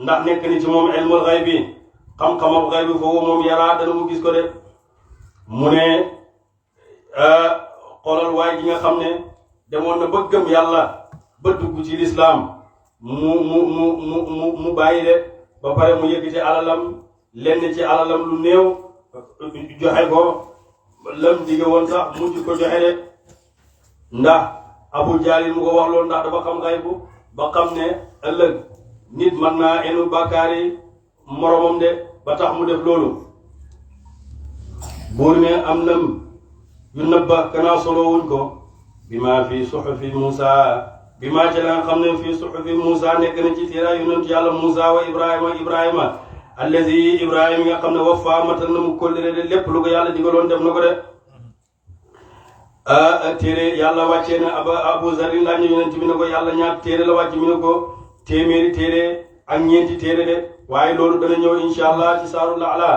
ndax nekk ni ci moom ilmul xaybi xam-xamam xaybi foofu moom yaraa dana mu gis ko de mu ne xoolal waay ji nga xam ne demoon na ba gëm yàlla ba dugg ci lislaam mu bàyyi de ba pare mu yëkkati alalam lenn ci alalam lu néew joxe ko lam dige woon sax mujj ko joxe de ndax Abu Jahlin mu ko wax loolu ndax dafa xam xaybu ba xam ne ëllëg nit mën naa enu bàkkaari moromam de ba tax mu def loolu buur ne am nam yu nëbba kanaa solo wuñ ko bi maa fi suhufi Muusa bi maa ca la nga xam ne fii suhufi Muusa nekk na ci téere yonent yàlla Muusa wa Ibrahima allazi Ibrahima nga xam ne wafa matal na mu kóllëre de lépp lu ko yàlla digaloon def na ko de téere yàlla wàccee na Abu Zarin laaj na yonent bi ne ko yàlla ñaar téere la wàcc mi ne ko téeméeri téere ak ñeenti téere de waaye loolu dana ñëw insha allah ci saarul A'la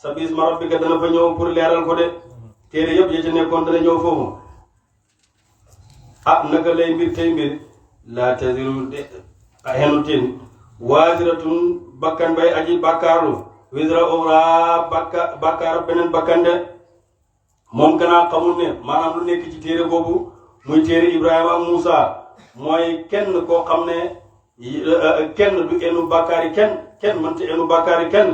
sabbi isma rabbika dana fa ñëw pour leeral ko de téere yëpp ya ca nekkoon dana ñëw foofu naka lay mbir tey mbir laa taziru de xenu tin waaziratun bakkan bay aji bàkkaaru wisra uxra bàkkaar beneen bakkan de moom kanaa xamul ne maanaam lu nekk ci téere boobu muy téere Ibrahima ak Muusa mooy kenn koo xam ne kenn du enu bàkkaari kenn mënta enu bàkkaari kenn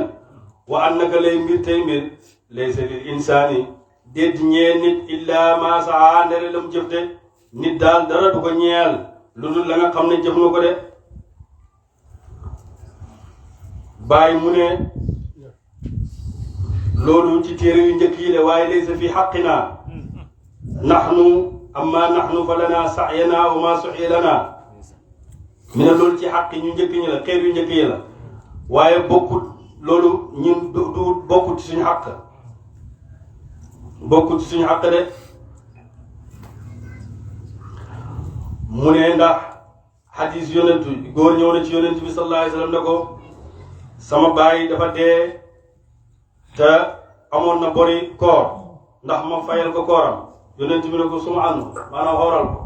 wa an naka lay mbir tey mbir laysa lil insaani déet ñee nit illa ma saa ndere lam jëf de nit daal dara du ko ñeel lu dul la nga xam ne jëf na ko de bàyyi mu ne loolu ci téere yu njëkk yi la waaye laysa fi xaqina nahnu fa lana sahyana wa ma suhya lana mi ne loolu ci xaq ñu njëkk ñi la xeer yu njëkk yi la waaye bokkut loolu ñun du bokkut ci suñu xaq de mu ne ndax xadis yonentu góor ñëw na ci yonent bi sallallahu alayhi wa sallam ne ko sama baay dafa dee te amoon na bori koor ndax ma fayal ko kooram yonent bi ne ko suma anhu maanaam xooral ko.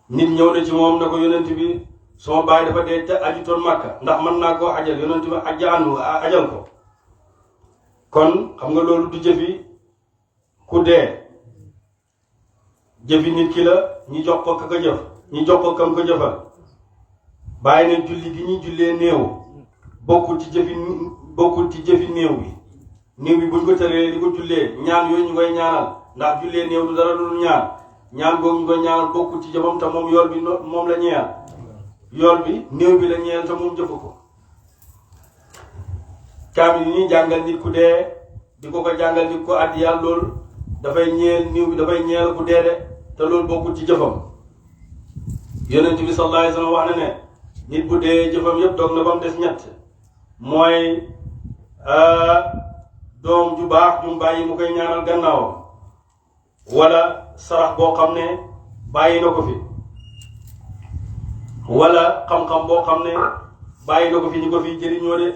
nit ñëw na ci moom ne ko yonent bi sama baay dafa dee te ajutoon Makka ndax mën naa koo ajal yonent bi ajja anhu ajal ko. kon xam nga loolu du jëfi ku dee jëfi nit ki la ñi jox ko ka ko jëf ñi jox ko kam ko jëfal. bàyyi ne julli gi ñuy jullee néew bokkul ci jëfi néew bi buñ ko tëree di ko jullee ñaan yooyu ñu koy ñaanal ndax jullee néew du dara lu ñaan boobu ñu koy ñaanal bokkul ci jëfam te moom yool bi moom la ñeel yool bi néew bi la ñeel te moom jëfu ko. kaamil yi ñuy jàngal nit ku dee di ko jàngal nit ko addi yàlla loolu dafay ñeel néew bi dafay ñeel ku dee de te loolu bokkul ci jëfam. yonent bi sallallahu alayhi wa sallam wax na ne nit bu dee jëfam yëpp doog na ba mu des ñett mooy doom ju baax ju mu bàyyi mu koy ñaanal gannaawam wala sarax boo xam ne bàyyi na ko fi wala xam-xam boo xam ne bàyyi na ko fi ñu ko fi jëriñoo de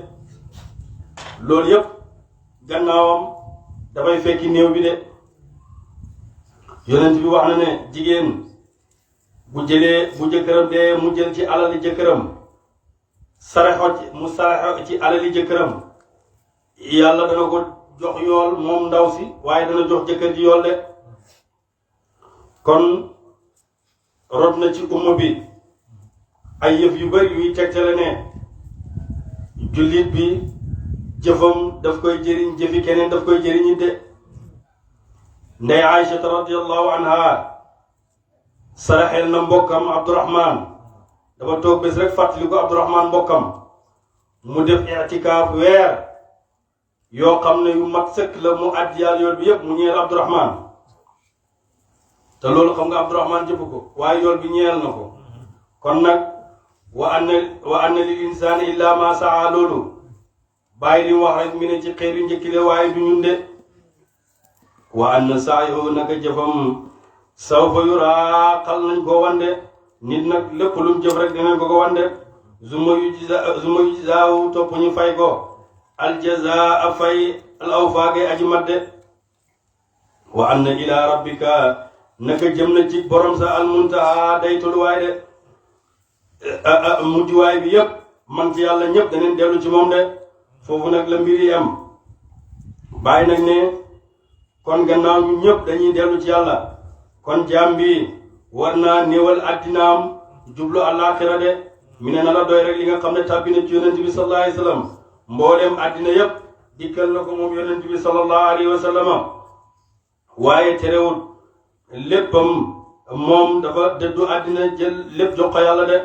loolu yëpp gannaawam dafay fekki néew bi de. yonent bi wax na ne jigéen bu jëkkëram dee mu jël ci alali jëkkëram saraxo ci alali jëkkëram yàlla dana ko jox yool moom ndaw si waaye dana jox jëkkër ji yool de. kon rot na ci umma bi ay yëf yu bari yuy tegtale ne jullit bi jëfam daf koy jëriñ jëfi keneen daf koy jëriñi de. ndey Aïchata radiyallahu anha saraxeel na mbokkam Abdourahman dafa toog bés rek fàttali ko Abdourahman mbokkam mu def i'tikaaf weer yoo xam ne yu mat sëkk la mu àddiyaal yool bi yëpp mu ñeel Abdourahman te loolu xam nga Abdourahman jëfu ko waaye yool bi ñeel na ko. kon nag wa anna lil insaani illa ma saa loolu bàyyi li wax rek mi ne ci xeetu njëkkile waaye du ñun de. wa anna sa'yahu naka jëfam sawfa yuraa xal nañ ko wande nit nag lépp lu mu jëf rek dinañ ko wande zuma yujzaahu topp ñu fay ko aljazaa fay al awfaage aji madde. wa anna ila rabbika naka jëm na ci borom sa almuntaha day tolluwaay de mujjuwaay bi yëpp man ci yàlla ñëpp daneen dellu ci moom de. foofu nag la mbir yi am bàyyi nag ne kon gannaaw ñu ñëpp dañuy dellu ci yàlla kon jaam bi war naa néewal addinaam jublu àllaaxira de mi ne na la doy rek li nga xam ne tàbbi na ci yonent bi sallallahu alayhi wa sallam mbooleem addina yëpp dikkal na ko moom yonent bi sallallahu alayhi wa sallam waaye terewul léppam moom dafa dëddu addina jël lépp jox ko yàlla de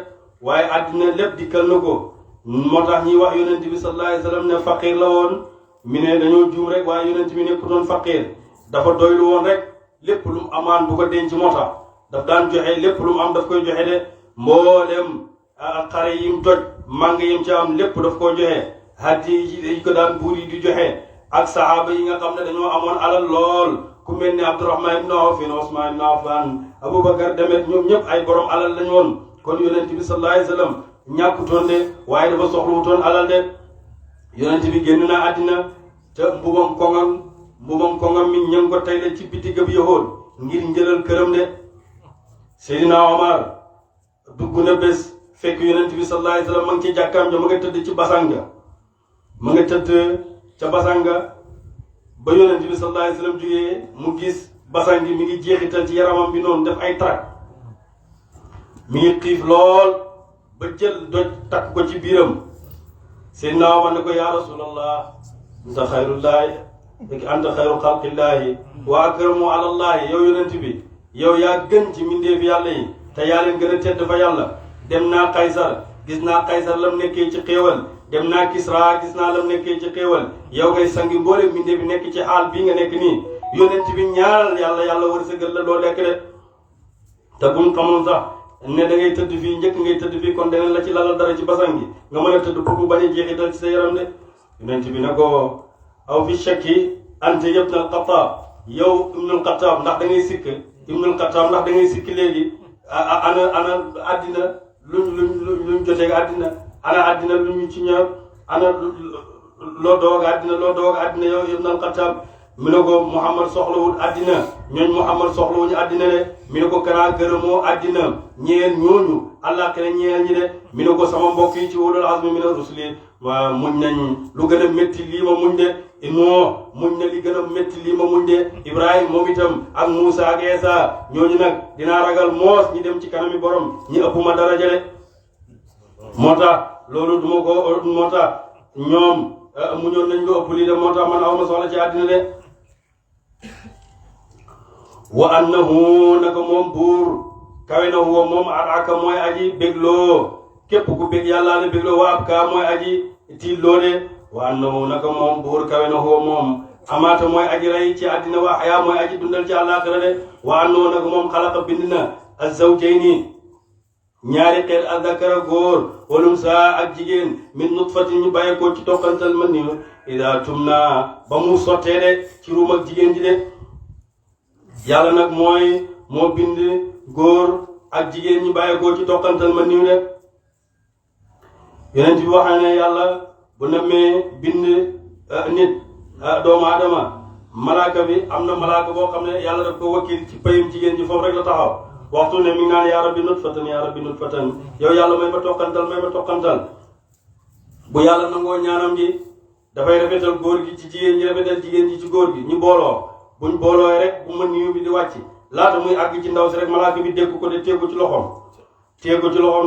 waaye addina lépp dikkal na ko moo tax ñuy wax yonent bi sallallahu alayhi wa sallam ne faqir la woon mi ne dañoo juum rek waaye yonent bi nekkutoon faqir dafa doylu woon rek lépp lu mu amaan du ko denc moo tax daf daan joxe lépp lu mu am daf koy joxe de mboolem xare yim toj màng yim ci am lépp daf koo joxe haddi yi ko daan buur yi di joxe ak sahaaba yi nga xam ne dañoo amoon alal lool ku mel ni Abdurahman ibn Awf Usman ibn Affan Abubakar demet ñoom ñëpp ay borom alal lañu woon kon yonent bi sallallahu alayhi wa sallam ñàkkutoon de waaye dafa soxlawutoon alal de yonent bi génn na àddina te mbubam koŋam mi ña ngi ko tayle ci biti gëb yahood ngir njëlal këram de. Seydina Omar dugg na bés fekk yonent bi sallallahu alayhi wa sallam ma ngi ci jàkkaam ja ma nga tëdd ci basanga ma nga tëdd ca basanga ba yonent bi sallallahu alayhi wa sallam jógee mu gis basang bi mi ngi jeexital ci yaramam bi noonu def ay trak mi ngi xiif lool ba jël doj takk ko ci biiram. Seydina Omar ne ko yaa rasulallah anta xayrullaahi anta xayru xalqillaahi wa akramu alallaahi yow yonent bi yow yaa gën ci mbindeef yàlla yi te yaa leen gën a tedd fa yàlla. dem naa Qaysar gis naa Qaysar lam nekkee ci xéewal dem naa Kisra gis naa lam nekkee ci xéewal yow ngay sangi mboolem mbindeef bi nekk ci xaal bii nga nekk nii yonent bi ñaaral yàlla wërsëgal la loo lekk de. te bu mu xamoon sax ne da ngay tëdd fii njëkk ngay tëdd fii kon deneen la ci lalal dara ci basan gi nga mën a tëdd pour bu bañ a jeexital ci sa yaram de. yonent bi ne ko aw fi shakki anta ibnul Xattaab yow ibnul Xattaab ndax da ngay sikk ibnul Xattaab ndax da ngay sikk léegi ana àddina luñ jotee àddina ana àddina luñ ci ñëw ana loo doog àddina yow ibnul Xattaab mi ne ko Muhammad soxlawul àddina ñooñ Muhammad soxlawuñu àddina de mi ne ko kanaa gërëmoo àddina ñeel ñooñu àllaaxira ñeel ñi de mi ne ko sama mbokk yi ci ulul azmi mina rusuli waa muñ nañ lu gën a métti lii ma muñ de moo muñ na li gën a métti lii ma muñ de Ibrahima moom itam ak Moussa ak Eesa ñooñu nag dinaa ragal moos ñi dem ci kanami borom ñi ëpp ma daraja de moo tax loolu duma ko moo tax ñoom muñoon nañ ko ëpp lii de moo tax man aw ma soxla ci àddina de wa annahu naka moom buur kawe na huwa moom araka mooy aji bégloo képp ku bég yàlla la bégloo wa abka mooy aji tiilloo de wa annahu naka moom buur kawe na huwa moom amaata mooy aji rey ci àddina wa xayaa mooy aji dundal ci àllaaxira de wa annahu naka moom xalaqa bind na az-zawjayni ñaari xeet azakara góor walum saa ak jigéen min nutfatin ñu bàyyi ko ci tokkantal man ni ida tumna ba mu sottee de ci ruum ak jigéen ji de yàlla nag moo bind góor ak jigéen ñi bàyyi ko ci tokkantal man ni de yonent bi wax na ne yàlla bu namee bind nit doomu aadama malaaka bi am na malaaka boo xam ne yàlla daf ko wakkil ci payam jigéen ji foofu rek la taxaw waxtu ne mi ngi naan yaa rabbi nutfatan yow yàlla may ma tokkantal bu yàlla nangoo ñaanam gi dafay rafetal góor gi ci jigéen ñi rafetal jigéen ji ci góor gi ñu booloo buñ boolooy rek bu mën niyu bi di wàcc laata muy àgg ci ndaw si rek malaaka bi dégg ko de teegu ci loxoom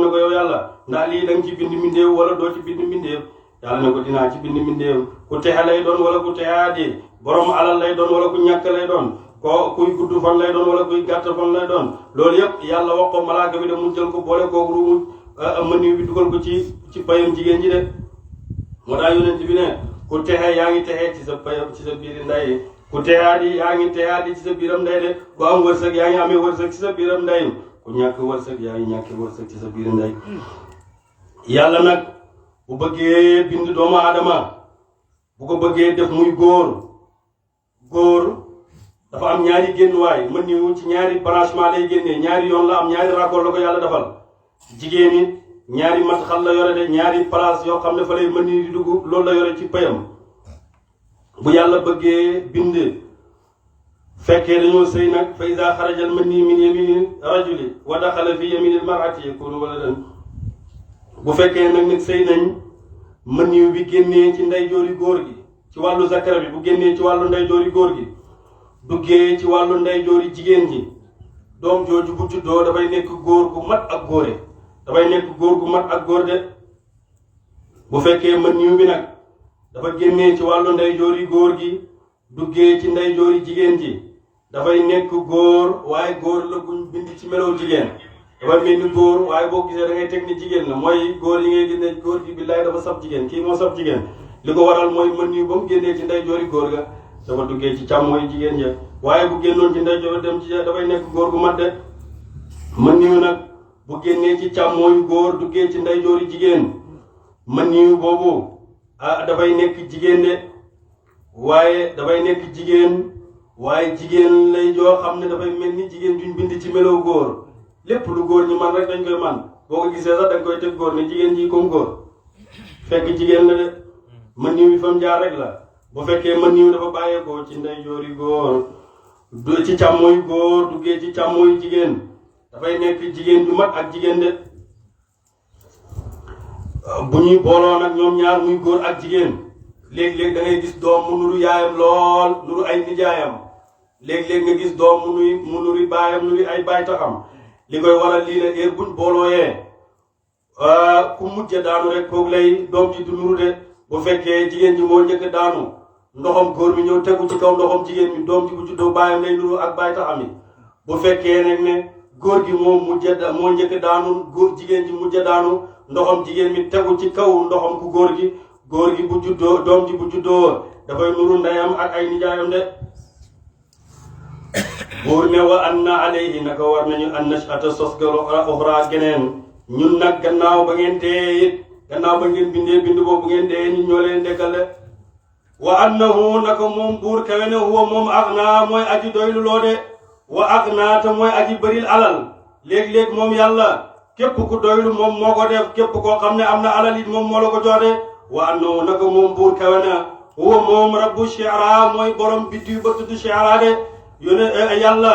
ne ko yow yàlla ndax lii da nga ci bind mbindeew wala doo ci bind mbindeew yàlla ne ko dinaa ci bind mbindeew ku texe lay doon wala ku texaadi borom alal lay doon wala ku ñàkk lay doon ko kuy gudd fan lay doon wala kuy gàtt fan lay doon loolu yëpp yàlla wax ko malaaka bi de mu jël ko boole kooku ruumu mëniw bi dugal ko ci payam jigéen ji de moo tax yonent bi ne ku texe yaa ngi texe ci sa payam ci sa biir ndey ku texaadi yaa ngi texaadi ci sa biiram ndey de ku am wërsëg yaa ngi amee wërsëg ci sa biiram ndey ku ñàkk wërsëg yaa ngi ñàkk wërsëg ci sa biir ndey yàlla nag bu bëggee bind doomu aadama bu ko bëggee def muy góor dafa am ñaari génnuwaay mën niwu ci ñaari branchement lay génnee ñaari yoon la am ñaari raccord la ko yàlla defal jigéen it ñaari matxal la yore de ñaari place yoo xam ne fa lay mën ni di dugg loolu la yore ci payam bu yàlla bëggee bind fekkee dañoo sëy nag fa iza xarajal mën nii min yamini rajuli wa daxala fi yaminil mar'ati yakunu waladan bu fekkee nag sëy nañ mën niw bi génnee ci ndeyjoori góor gi ci wàllu zakara bi bu génnee ci wàllu ndeyjoori góor gi duggee ci wàllu ndeyjoori jigéen ji doom jooju bu juddoo dafay nekk góor gu mat ak góore dafay nekk góor gu mat ak góor de bu fekkee mën niw bi nag dafa génnee ci wàllu ndeyjoori góor gi duggee ci ndeyjoori jigéen ji dafay nekk góor waaye góor la guñ bind ci melow jigéen dafay mel ni góor waaye boo gisee da ngay teg ni jigéen la mooy góor yi ngay gis ne góor gi billaay dafa sab jigéen kii moo sab jigéen li ko waral mooy mën niw ba mu génnee ci ndeyjoori góor ga dafa duggee ci càmmooy jigéen ja waaye bu génnoon ci ndeyjoor dem ci dafay nekk góor gu mat de mën niw nag bu génnee ci càmmooyu góor duggee ci ndeyjoori jigéen mën niw boobu dafay nekk jigéen de waaye dafay nekk jigéen waaye jigéen lay joo xam ne dafay mel ni jigéen duñ bind ci melow góor lépp lu góor ñi man rek dañ koy man boo ko gisee sax dañ koy teg góor ne jigéen ji comme góor fekk jigéen la de mën niw bi fam jaar rek la bu fekkee mën niw dafa bàyyeekoo ci ndeyjoori góor du ci càmmooyu góor duggee ci càmmooyu jigéen dafay nekk jigéen ju mat ak jigéen de bu ñuy booloo nag ñoom ñaar muy góor ak jigéen léeg-léeg da ngay gis doom mu nuru yaayam lool nuru ay nijaayam léeg-léeg nga gis doom mu nuru baayam nuru ay baay taxam li koy waral lii la heure buñ boolooyee ku mujj daanu rek kooku lay doom ji du nuru de bu fekkee jigéen ji moo njëkk daanu ndoxam góor mi ñëw tegu ci kaw ndoxam jigéen mi doom ji bu juddoo baayam lay nuru ak baay taxam yi bu fekkee nag ne góor gi moo njëkk daanu góor jigéen ji mujj daanu ndoxam jigéen mi tegu ci kaw ndoxam ku góor gi bu juddoo doom ji bu juddoo dafay nuru ndeyam ak ay nijaayam de buur ne wa anna alayhi naka war nañu an nashata sos ga uxra geneen ñun nag gannaaw ba ngeen dee it gannaaw ba ngeen bindee bind boobu ngeen dee ñun ñoo leen dekkal de wa annahu naka moom buur kawe ne huwa moom agna mooy aji doylu loo de wa agna te mooy aji bëril alal léeg-léeg moom yàlla képp ku doylu moom moo ko def képp koo xam ne am na alal it moom moo la ko jox de wa annahu naka moom buur kawe na huwa moom rabbu shi'ra mooy borom biddiw ba tudd shi'ra de yàlla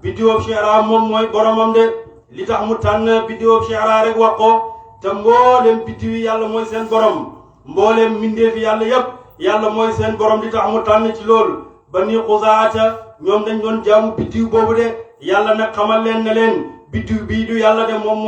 biddiwam shi'ra moom mooy boromam de li tax mu tànn biddiwam shi'ra rek wax ko te mboolem biddiw yi yàlla mooy seen borom mboolem mbindeefi yàlla yépp yàlla mooy seen borom li tax mu tànn ci loolu Bani Xuzaata ñoom dañ doon jaamu biddiw boobu de yàlla nag xamal leen ne leen biddiw bii du yàlla de moom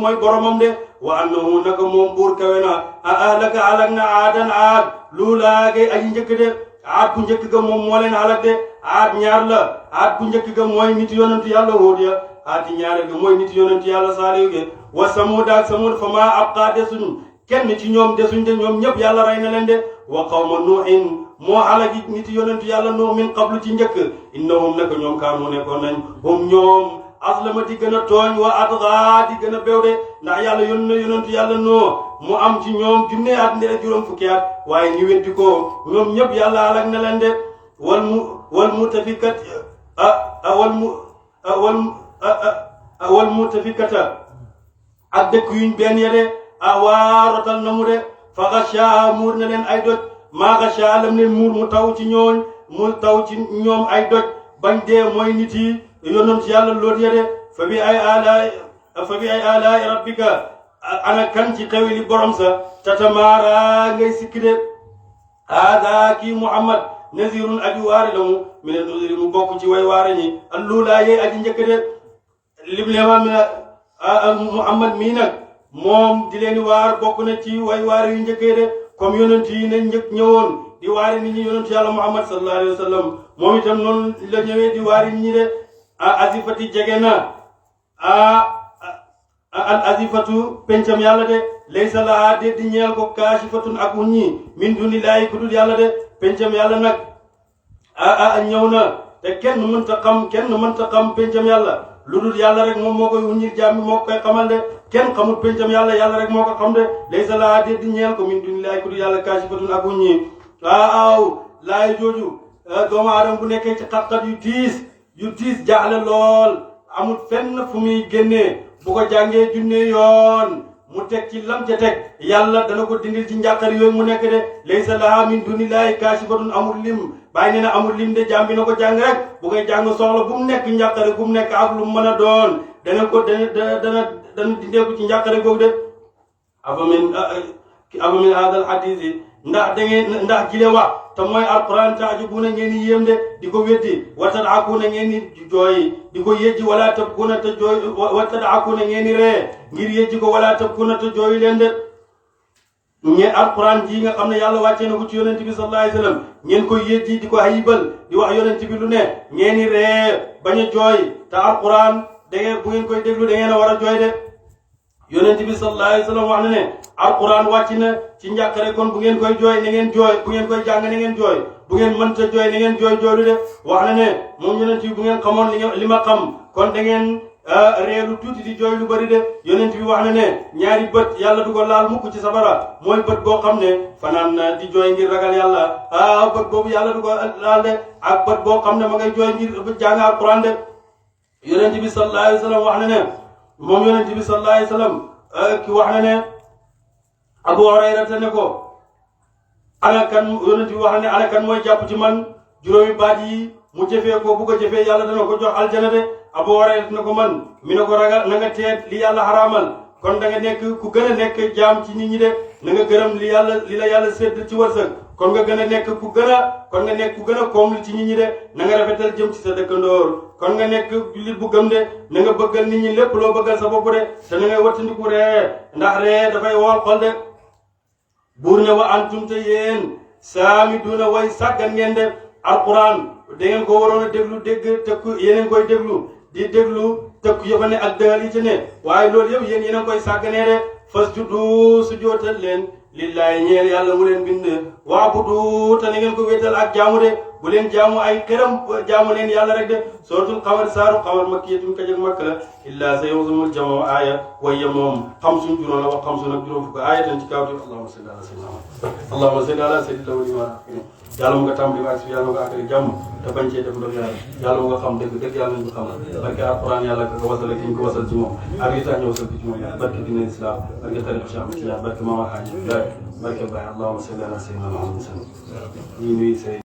mooy boromam de wa annahu naka moom buur kawe na a ahlaka alak na aadan aad luulaagay aji njëkk de aad bu njëkk ga moom moo leen alak de aad ñaar la aad bu njëkk ga mooy nit yonentu yàlla Huud ya aad ñaareel ga mooy nit yonentu yàlla Saaliw ge wa Samuud ak Samuud fa maa abqaa desuñ kenn ci ñoom desuñ de ñoom ñëpp yàlla rey na leen de wa qawma Nuuhin moo alagi nit yonentu yàlla Nuux min qablu ci njëkk innahum naka ñoom kaanu nekkoon nañ hum ñoom aslama di gën a tooñ wa atghaa di gën a bew de ndax yàlla yonentu yàlla Nuux mu am ci ñoom junne at ndee juróom fukki at waaye ñu weddi ko ñoom ñëpp yàlla alag na leen de wal mutafikata ak dëkk yuñ benn ya de waa rotal na mu de fa gashaa muur na leen ay doj maa gashaa lam leen muur mu taw ci ñoom ay doj bañ dee mooy nit yi yonent yàlla Lóot ya de fa bi ay alaay rabbika ana kan ci xewi li borom sa tatamaara ngay sikki de haada kii Muhammad nazirun aji waare la mu mi ne nuziri mu bokk ci way waare ñi alluulaa yee aji njëkk de lim leema mi Muhammad mii nag moom di leen waar bokk na ci way waare yu njëkkee de comme yonent yi ne njëkk ñëwoon di waare nit ñi yonent yàlla Muhammad sallallahu alayhi wa sallam moom itam noonu la ñëwee di waare nit ñi de azifati jege na al azifatu pencam yàlla de laysa lahaa de di ñeel ko kaashifatun ak wuññi min dunillaahi ku dul yàlla de pencam yàlla nag ñëw na te kenn mënta xam pencam yàlla lu dul yàlla rek moom moo koy wuññil jaam bi moo koy xamal de kenn xamul pencam yàlla rek moo ko xam de laysa lahaa de di ñeel ko min dunillaahi ku dul yàlla kaashifatun ak wuññi laay jooju doomu aadama bu nekkee ci xat-xat yu tiis jaaxle lool amul fenn fu muy génnee bu ko jàngee junne yoon mu teg ci lam ca teg yàlla dana ko dindil ci njàqar yooyu mu nekk de laysa laha min dunillahi kaashifatun amul lim bàyyi ne na amul lim de jaam bi na ko jàng rek bu koy jàng soxla bu mu nekk njàqare bu mu nekk ak lu mu mën a doon dana dindeeku ci njàqare googu de afa min hadal hadisi ndax jile wax te mooy alquran taajubuna ngeen di yéem de di ko weddi wa tad'akuna ngeen di jooy di ko yejji wala tabkuna te jooy wa tad'akuna ngeen di ree ngir yejji ko wala tabkuna te jooy leen de ngeen alquran ji nga xam ne yàlla wàccee na ko ci yonent bi sallallahu alayhi wasallam ngeen koy yejji di ko hayibal di wax yonent bi lu ne ngeen di ree bañ a jooy te alquran da ngeen bu ngeen koy déglu da ngeen a war a jooy de yonent bi sallallahu alayhi wasallam wax na ne alquran wàcc na ci njàqare kon bu ngeen koy jooy na ngeen jooy bu ngeen koy jàng na ngeen jooy bu ngeen mënta jooy na ngeen jooylu de wax na ne moom yonent bi bu ngeen xamoon li ma xam kon da ngeen reelu tuuti di jooy lu bari de yonent bi wax na ne ñaari bët yàlla du ko laal mukk ci sabara mooy bët boo xam ne fanaan na di jooy ngir ragal yàlla bët boobu yàlla du ko laal de ak bët boo xam ne ma ngay jooy ngir jàng alquran de yonent bi sallallahu alayhi wasallam wax na ne moom yonent bi sallallahu alayhi wasallam ki wax na ne Abu Hurayra ne ko ana kan yonent bi wax na ne ana kan mooy jàpp ci man juróomi baat yi mu jëfee ko bu ko jëfee yàlla dana ko jox aljana de Abu Hurayra ne ko man mi ne ko ragal na nga teet li yàlla xaraamal kon da nga nekk ku gën a nekk jaam ci nit ñi de na nga gërëm li la yàlla sédd ci wërsëg kon nga gën a nekk ku gën a koom li ci nit ñi de na nga rafetal jëm ci sa dëkkandoor kon nga nekk jullit bu gëm de na nga bëggal nit ñi lépp loo bëggal sa bopp de te na ngay wattandiku ree ndax ree dafay wool xol de buur ne wa antum te yéen saamiduna way sàggan ngeen de alquran da ngeen ko waroon a déglu dégg tëkku yeneen koy déglu di déglu tëkku yëfa ne ak dëgal yi ci ne waaye loolu yëpp yéen yeneen koy sàgganee de fasjudu sujootal leen lillahi ñeel yàlla mu leen bind waabudu te na ngeen ko wéetal ak jaamu de bu leen jaamu ay këram jaamu leen yàlla rek de suratul xamar saaru xamar makkiyatun kajeg makk la illaa sayahzamul jamaa aaya waya moom xam suñ juróom la wax xam suñ ak juróom fukk aaya tan ci kaw di allahumma salli ala sayyidina allahumma salli ala sayyidil awwalin wal akhirin yàlla mu nga tàmbali waag si yàlla mu nga àggale jàmm te bañ cee def ndox yàlla mu nga xam dëgg dëgg yàlla nañ ko xam barke alquran yàlla ka ko wasal ki ñu ko wasal ci moom ak yi tax ñëw sal ci moom barke dina islam barke tarix Cheikh Ahmed Tidiane barke Mama Hadji barke Baye allahumma salli ala sayyidina Muhammad ñu nuyu